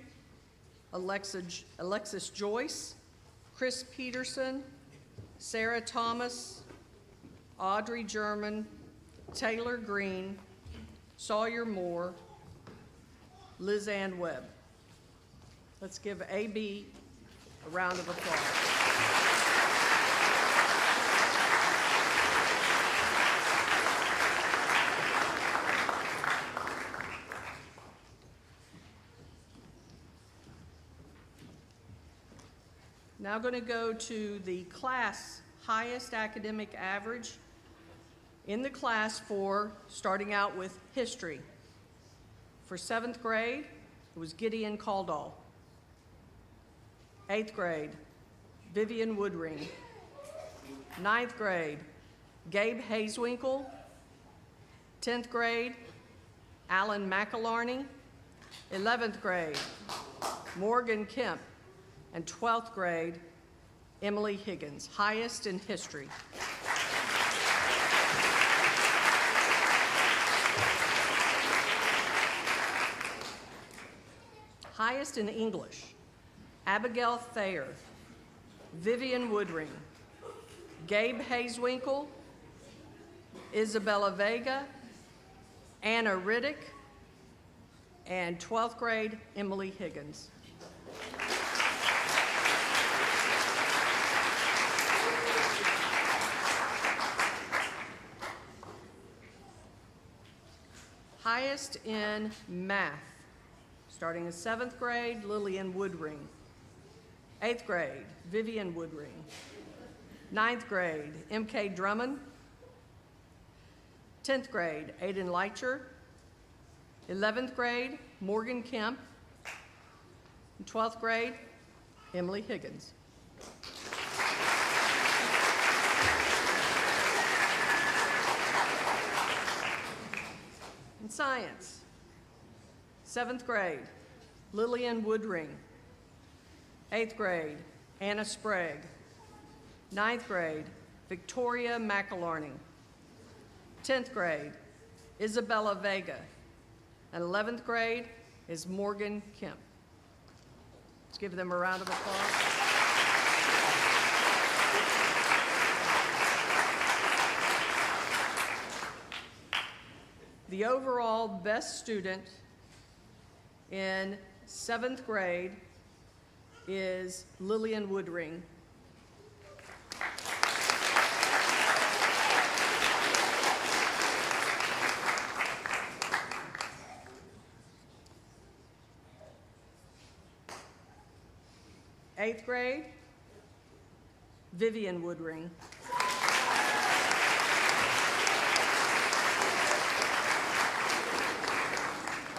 Alexis Joyce, Chris Peterson, Sarah Thomas, Audrey German, Taylor Green, Sawyer Moore, Liz Ann Webb. Let's give AB a round of applause. Now going to go to the class highest academic average in the class for starting out with history. For 7th grade, it was Gideon Caldall. 8th grade, Vivian Woodring. 9th grade, Gabe Hazewinkle. 10th grade, Alan McAlarney. 11th grade, Morgan Kemp. And 12th grade, Emily Higgins, highest in history. Highest in English, Abigail Thayer, Vivian Woodring, Gabe Hazewinkle, Isabella Vega, Anna Riddick, and 12th grade, Emily Higgins. Highest in math, starting in 7th grade, Lillian Woodring. 8th grade, Vivian Woodring. 9th grade, M.K. Drummond. 10th grade, Aiden Leitcher. 11th grade, Morgan Kemp. And 12th grade, Emily Higgins. In science, 7th grade, Lillian Woodring. 8th grade, Anna Sprague. 9th grade, Victoria McAlarney. 10th grade, Isabella Vega. And 11th grade is Morgan Kemp. Let's give them a round of applause. The overall best student in 7th grade is Lillian Woodring. Eighth grade, Vivian Woodring.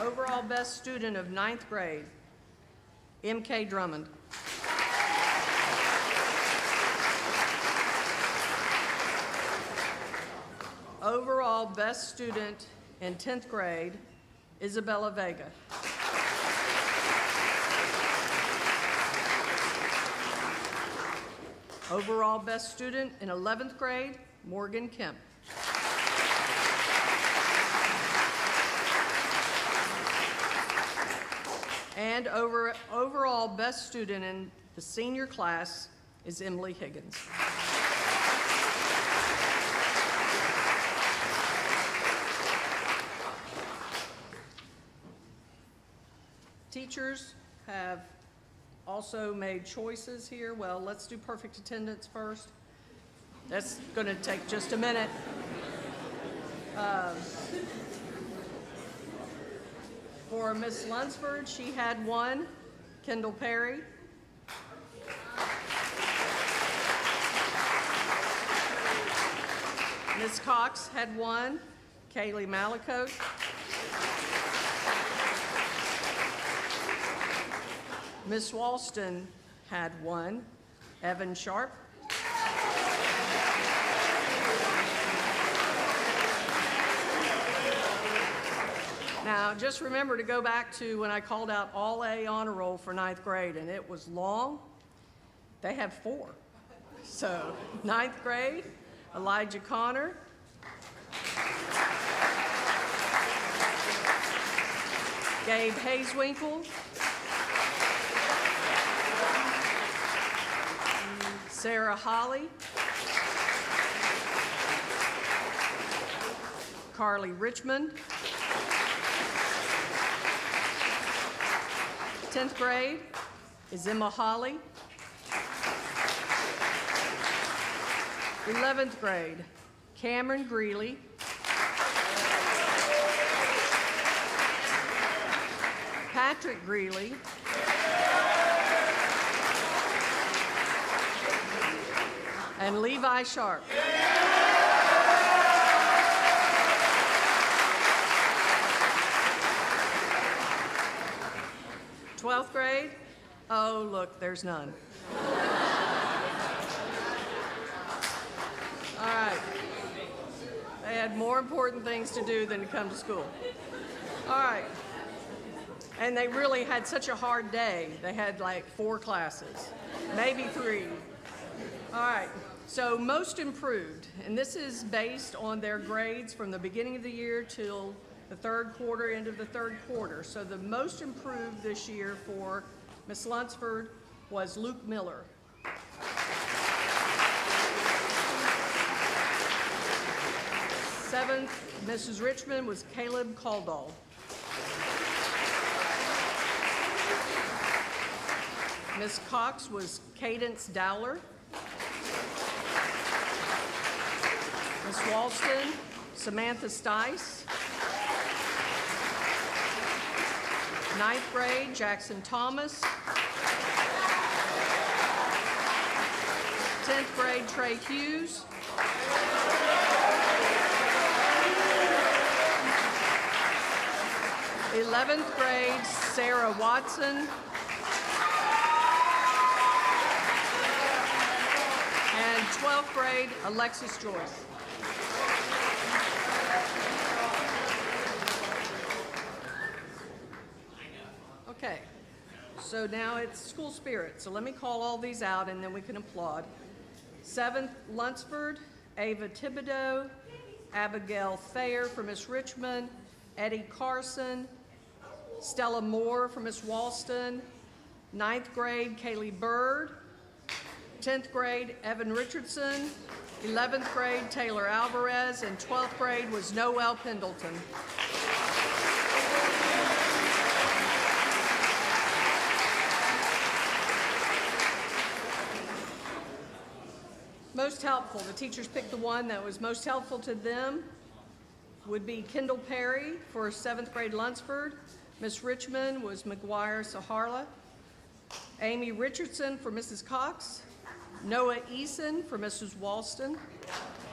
Overall best student of 9th grade, M.K. Drummond. Overall best student in 10th grade, Isabella Vega. Overall best student in 11th grade, Morgan Kemp. And overall best student in the senior class is Emily Higgins. Teachers have also made choices here. Well, let's do perfect attendance first. That's going to take just a minute. For Miss Lunsford, she had 1, Kendall Perry. Miss Cox had 1, Kaylee Malakote. Miss Walston had 1, Evan Sharp. Now, just remember to go back to when I called out all A honor roll for ninth grade, and it was long. They have 4. So, ninth grade, Elijah Connor. Gabe Hazewinkle. Sarah Holly. Carly Richmond. 10th grade is Emma Holly. 11th grade, Cameron Greeley. Patrick Greeley. And Levi Sharp. Twelfth grade? Oh, look, there's none. All right. They had more important things to do than to come to school. All right. And they really had such a hard day. They had like 4 classes, maybe 3. All right. So most improved, and this is based on their grades from the beginning of the year till the third quarter, end of the third quarter. So the most improved this year for Miss Lunsford was Luke Miller. Seventh, Mrs. Richmond, was Caleb Caldall. Miss Cox was Cadence Dowler. Miss Walston, Samantha Stice. Ninth grade, Jackson Thomas. 10th grade, Trey Hughes. 11th grade, Sarah Watson. And 12th grade, Alexis Joyce. Okay, so now it's school spirit. So let me call all these out and then we can applaud. 7th, Lunsford, Ava Thibodeau, Abigail Thayer for Miss Richmond, Eddie Carson, Stella Moore for Miss Walston, 9th grade, Kaylee Bird, 10th grade, Evan Richardson, 11th grade, Taylor Alvarez, and 12th grade was Noel Pendleton. Most helpful, the teachers picked the one that was most helpful to them, would be Kendall Perry for 7th grade Lunsford. Miss Richmond was McGuire Saharla. Amy Richardson for Mrs. Cox. Noah Eason for Mrs. Walston.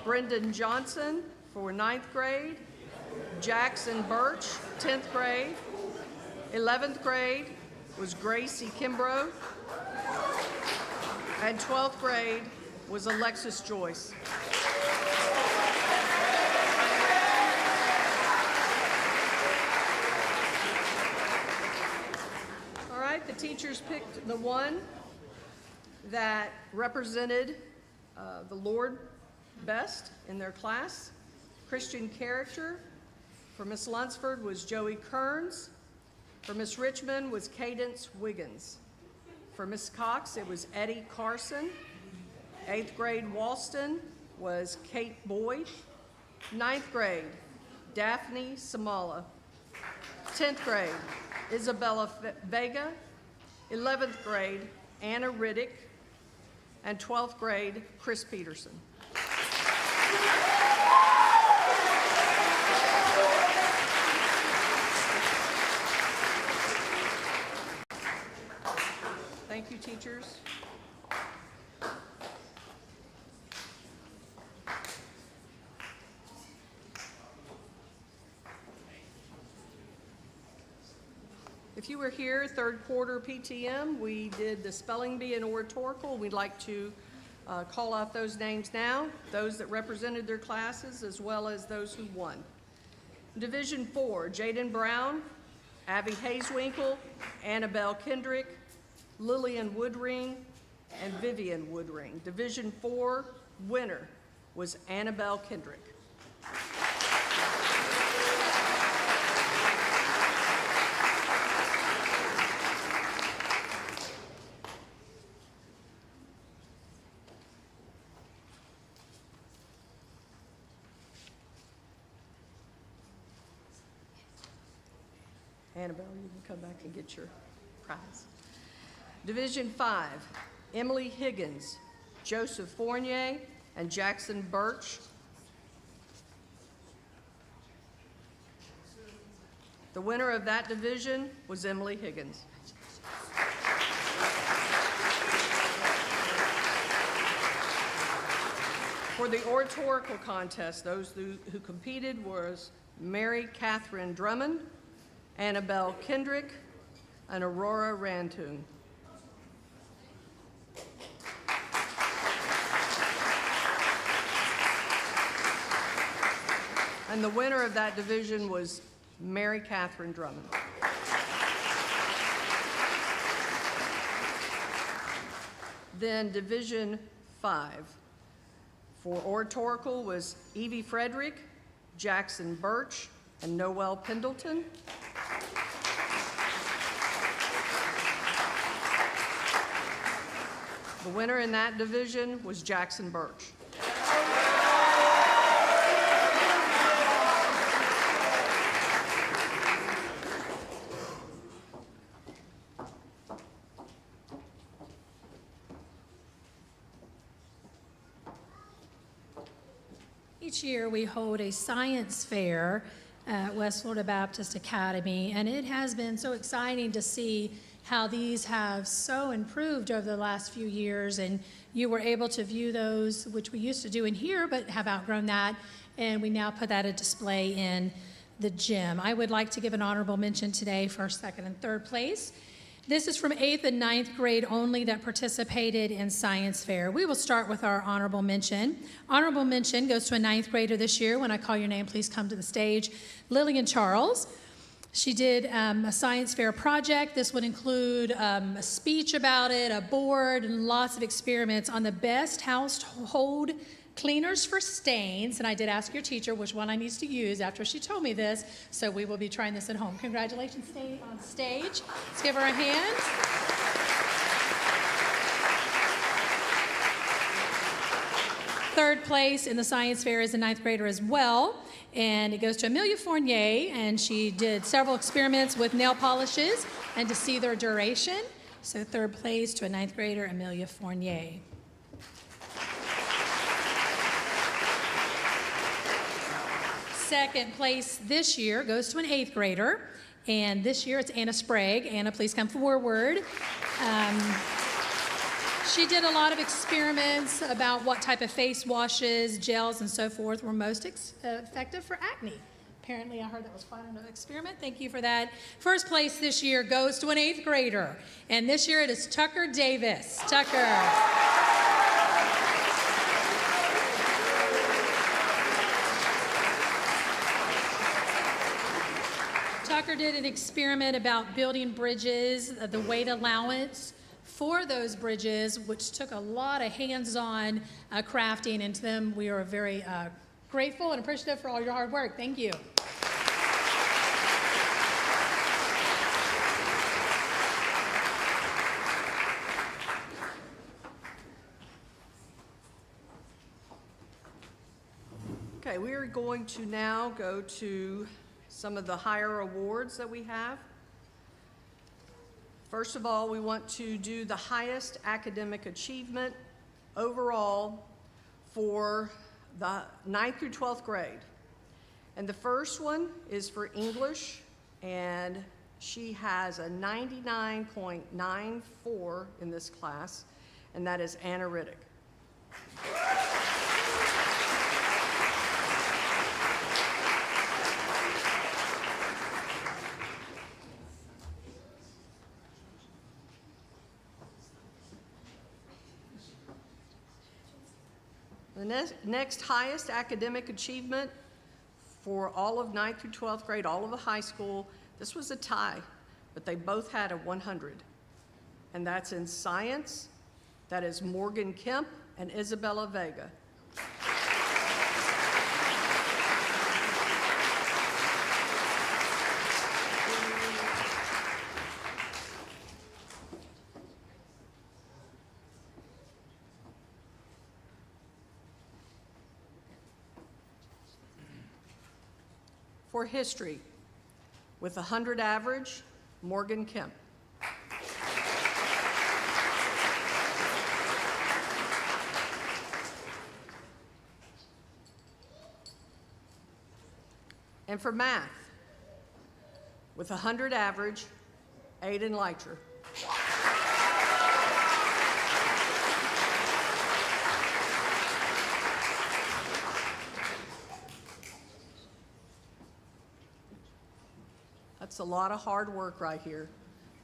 Brendan Johnson for 9th grade. Jackson Birch, 10th grade. 11th grade was Gracie Kimbrough. And 12th grade was Alexis Joyce. All right, the teachers picked the one that represented the Lord best in their class. Christian character for Miss Lunsford was Joey Kearns. For Miss Richmond was Cadence Wiggins. For Miss Cox, it was Eddie Carson. 8th grade Walston was Kate Boyd. 9th grade, Daphne Samala. 10th grade, Isabella Vega. 11th grade, Anna Riddick. And 12th grade, Chris Peterson. Thank you, teachers. If you were here, third quarter PTM, we did the spelling bee and oratorical. We'd like to call out those names now, those that represented their classes as well as those who won. Division 4, Jaden Brown, Abby Hazewinkle, Annabelle Kendrick, Lillian Woodring, and Vivian Woodring. Division 4 winner was Annabelle Kendrick. Annabelle, you can come back and get your prize. Division 5, Emily Higgins, Joseph Fournier, and Jackson Birch. The winner of that division was Emily Higgins. For the oratorical contest, those who competed was Mary Catherine Drummond, Annabelle Kendrick, and Aurora Rantoon. And the winner of that division was Mary Catherine Drummond. Then Division 5. For oratorical was Evie Frederick, Jackson Birch, and Noel Pendleton. The winner in that division was Jackson Birch. Each year we hold a science fair at West Florida Baptist Academy, and it has been so exciting to see how these have so improved over the last few years, and you were able to view those, which we used to do in here, but have outgrown that, and we now put that on display in the gym. I would like to give an honorable mention today for second and third place. This is from 8th and 9th grade only that participated in science fair. We will start with our honorable mention. Honorable mention goes to a 9th grader this year. When I call your name, please come to the stage. Lillian Charles. She did a science fair project. This would include a speech about it, a board, and lots of experiments on the best household cleaners for stains. And I did ask your teacher which one I need to use after she told me this, so we will be trying this at home. Congratulations, stay on stage. Let's give her a hand. Third place in the science fair is a 9th grader as well, and it goes to Amelia Fournier, and she did several experiments with nail polishes and to see their duration. So third place to a 9th grader, Amelia Fournier. Second place this year goes to an 8th grader, and this year it's Anna Sprague. Anna, please come forward. She did a lot of experiments about what type of face washes, gels, and so forth were most effective for acne. Apparently, I heard that was quite an experiment. Thank you for that. First place this year goes to an 8th grader, and this year it is Tucker Davis. Tucker. Tucker did an experiment about building bridges, the weight allowance for those bridges, which took a lot of hands-on crafting into them. We are very grateful and appreciative for all your hard work. Thank you. Okay, we are going to now go to some of the higher awards that we have. First of all, we want to do the highest academic achievement overall for the 9th through 12th grade. And the first one is for English, and she has a 99.94 in this class, and that is Anna Riddick. The next highest academic achievement For all of 9th through 12th grade, all of the high school, this was a tie, but they both had a 100. And that's in science. That is Morgan Kemp and Isabella Vega. For history, with a 100 average, Morgan Kemp. And for math, with a 100 average, Aiden Leiter. That's a lot of hard work right here.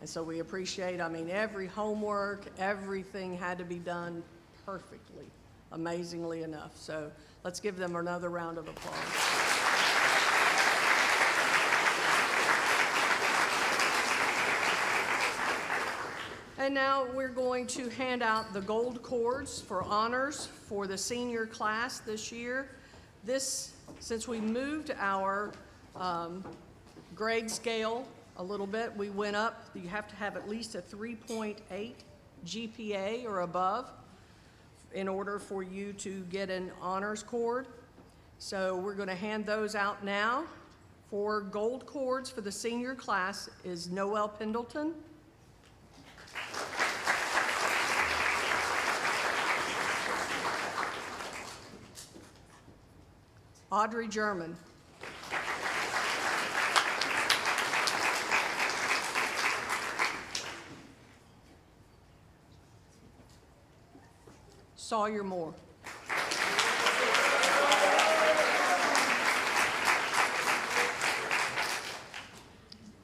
And so we appreciate, I mean, every homework, everything had to be done perfectly, amazingly enough. So let's give them another round of applause. And now we're going to hand out the gold cords for honors for the senior class this year. Since we moved our grade scale a little bit, we went up. You have to have at least a 3.8 GPA or above in order for you to get an honors cord. So we're going to hand those out now. For gold cords for the senior class is Noel Pendleton, Audrey German, Sawyer Moore,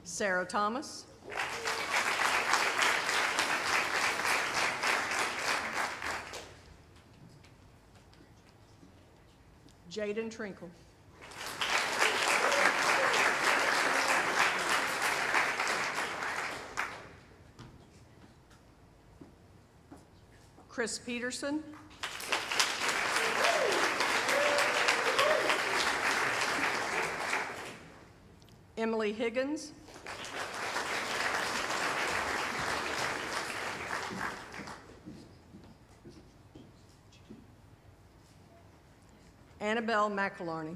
Sarah Thomas, Jaden Trinkle, Chris Peterson, Emily Higgins, Annabelle McElharney,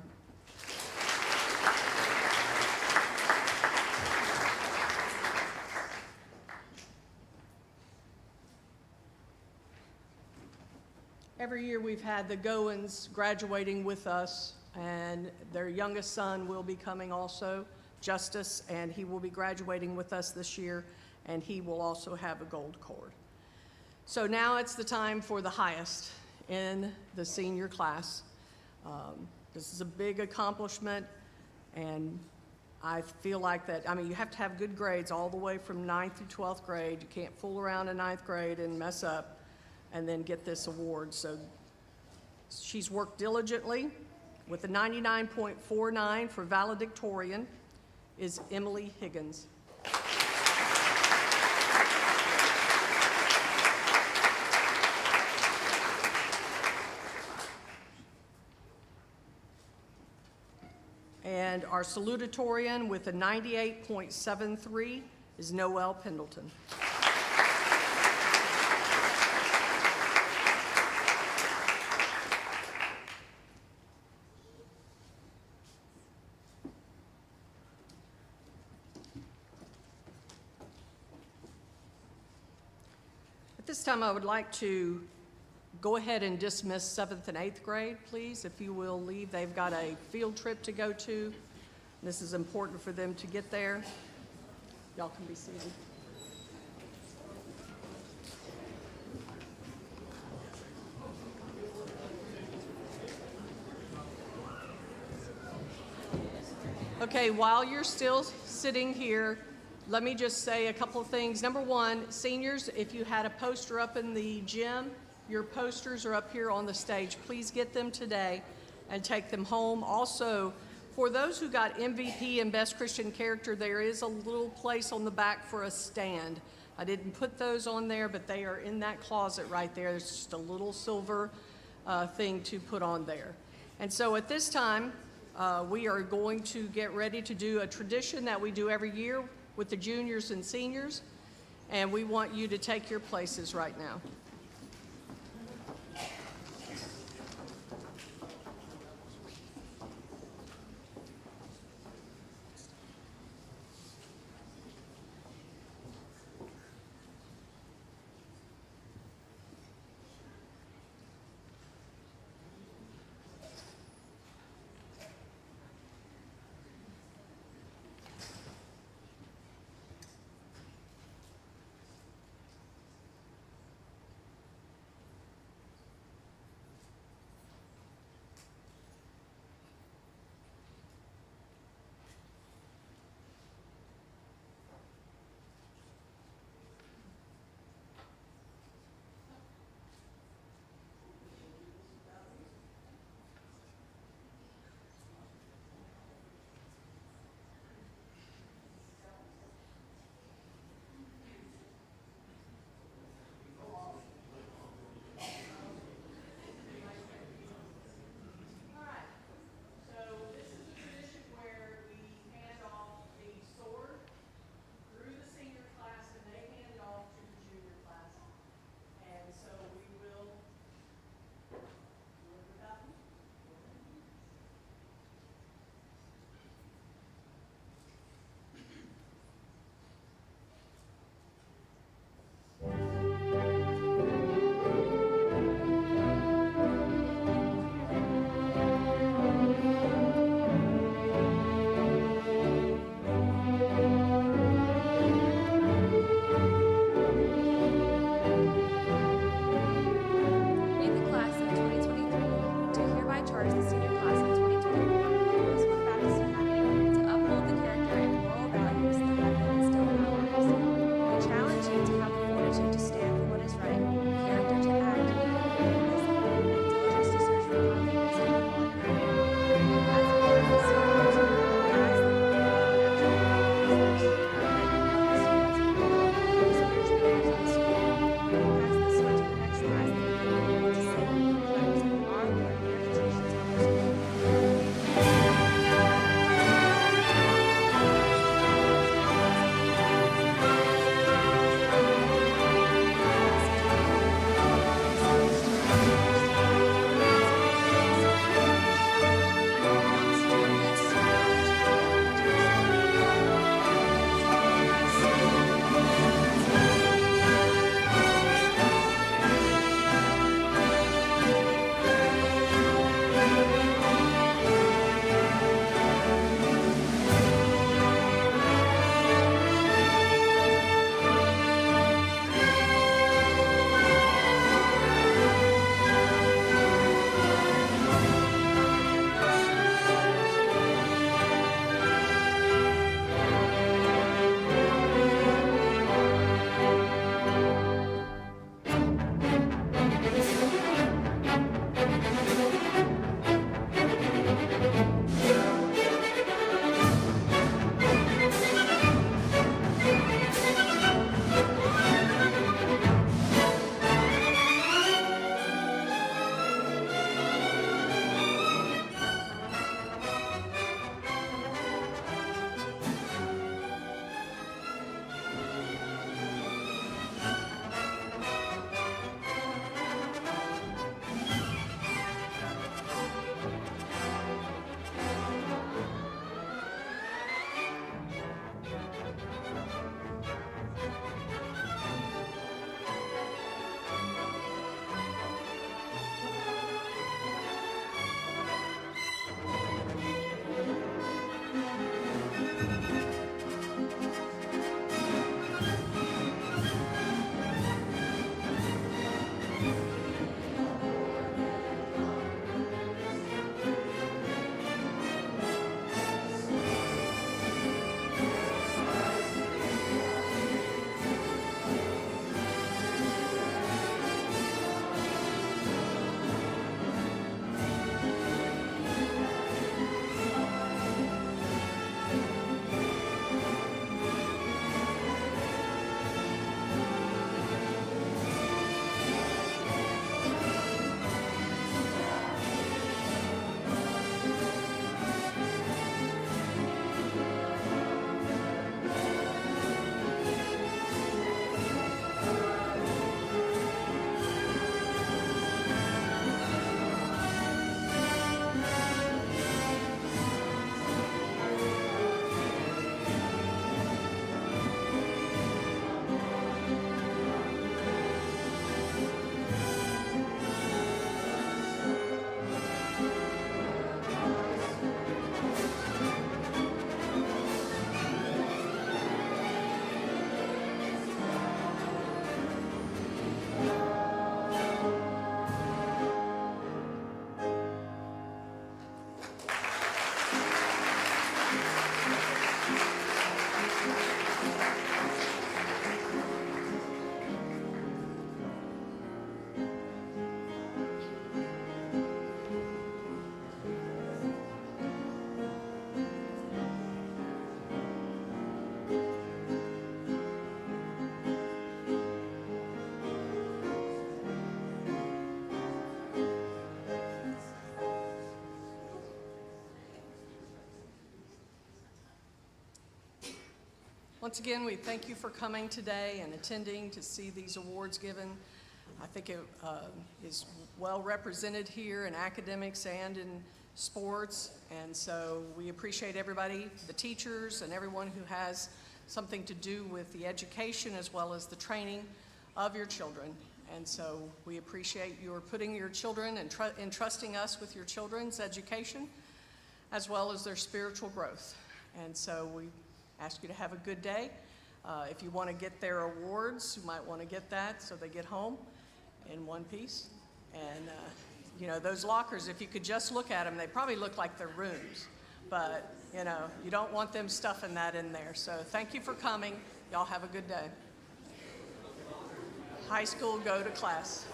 every year we've had the Goins graduating with us, and their youngest son will be coming also, Justice, and he will be graduating with us this year, and he will also have a gold cord. So now it's the time for the highest in the senior class. This is a big accomplishment, and I feel like that, I mean, you have to have good grades all the way from 9th through 12th grade. You can't fool around in 9th grade and mess up and then get this award. So she's worked diligently. With a 99.49 for valedictorian is Emily Higgins. And our salutatorian with a 98.73 is Noel Pendleton. At this time, I would like to go ahead and dismiss 7th and 8th grade, please. If you will leave, they've got a field trip to go to. This is important for them to get there. Y'all can be seated. Okay, while you're still sitting here, let me just say a couple of things. Number one, seniors, if you had a poster up in the gym, your posters are up here on the stage. Please get them today and take them home. Also, For those who got MVP and Best Christian Character, there is a little place on the back for a stand. I didn't put those on there, but they are in that closet right there. There's just a little silver thing to put on there. And so at this time, we are going to get ready to do a tradition that we do every year with the juniors and seniors, and we want you to take your places right now. Once again, we thank you for coming today and attending to see these awards given. I think it is well represented here in academics and in sports, and so we appreciate everybody, the teachers and everyone who has something to do with the education as well as the training of your children. And so we appreciate your putting your children and entrusting us with your children's education as well as their spiritual growth. And so we ask you to have a good day. If you want to get their awards, you might want to get that so they get home in one piece. And you know, those lockers, if you could just look at them, they probably look like they're rooms. But, you know, you don't want them stuffing that in there. So thank you for coming. Y'all have a good day. High school, go to class.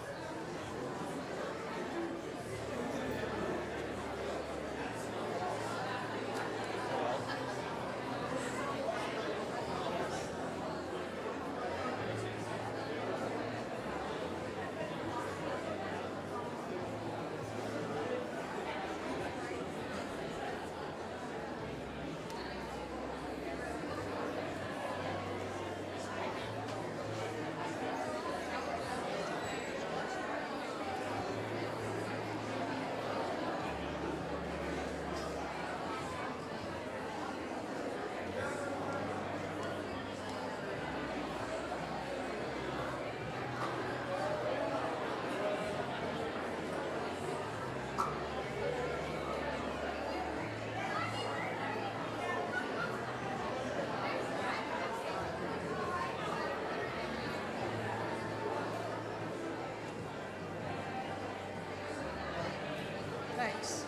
Thanks.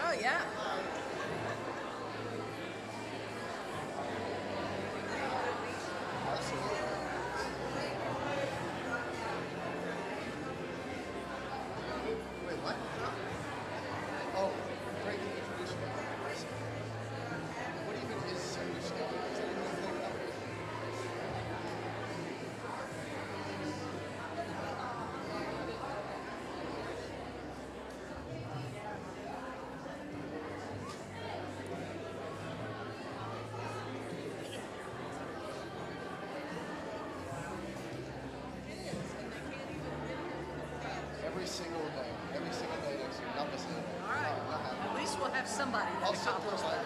Oh, yeah. Wait, what? Oh, great to introduce you. What even is sandwich now? Is that even a thing now? Every single day next year, not missing it. All right. At least we'll have somebody I'll that sit through accomplished it. that.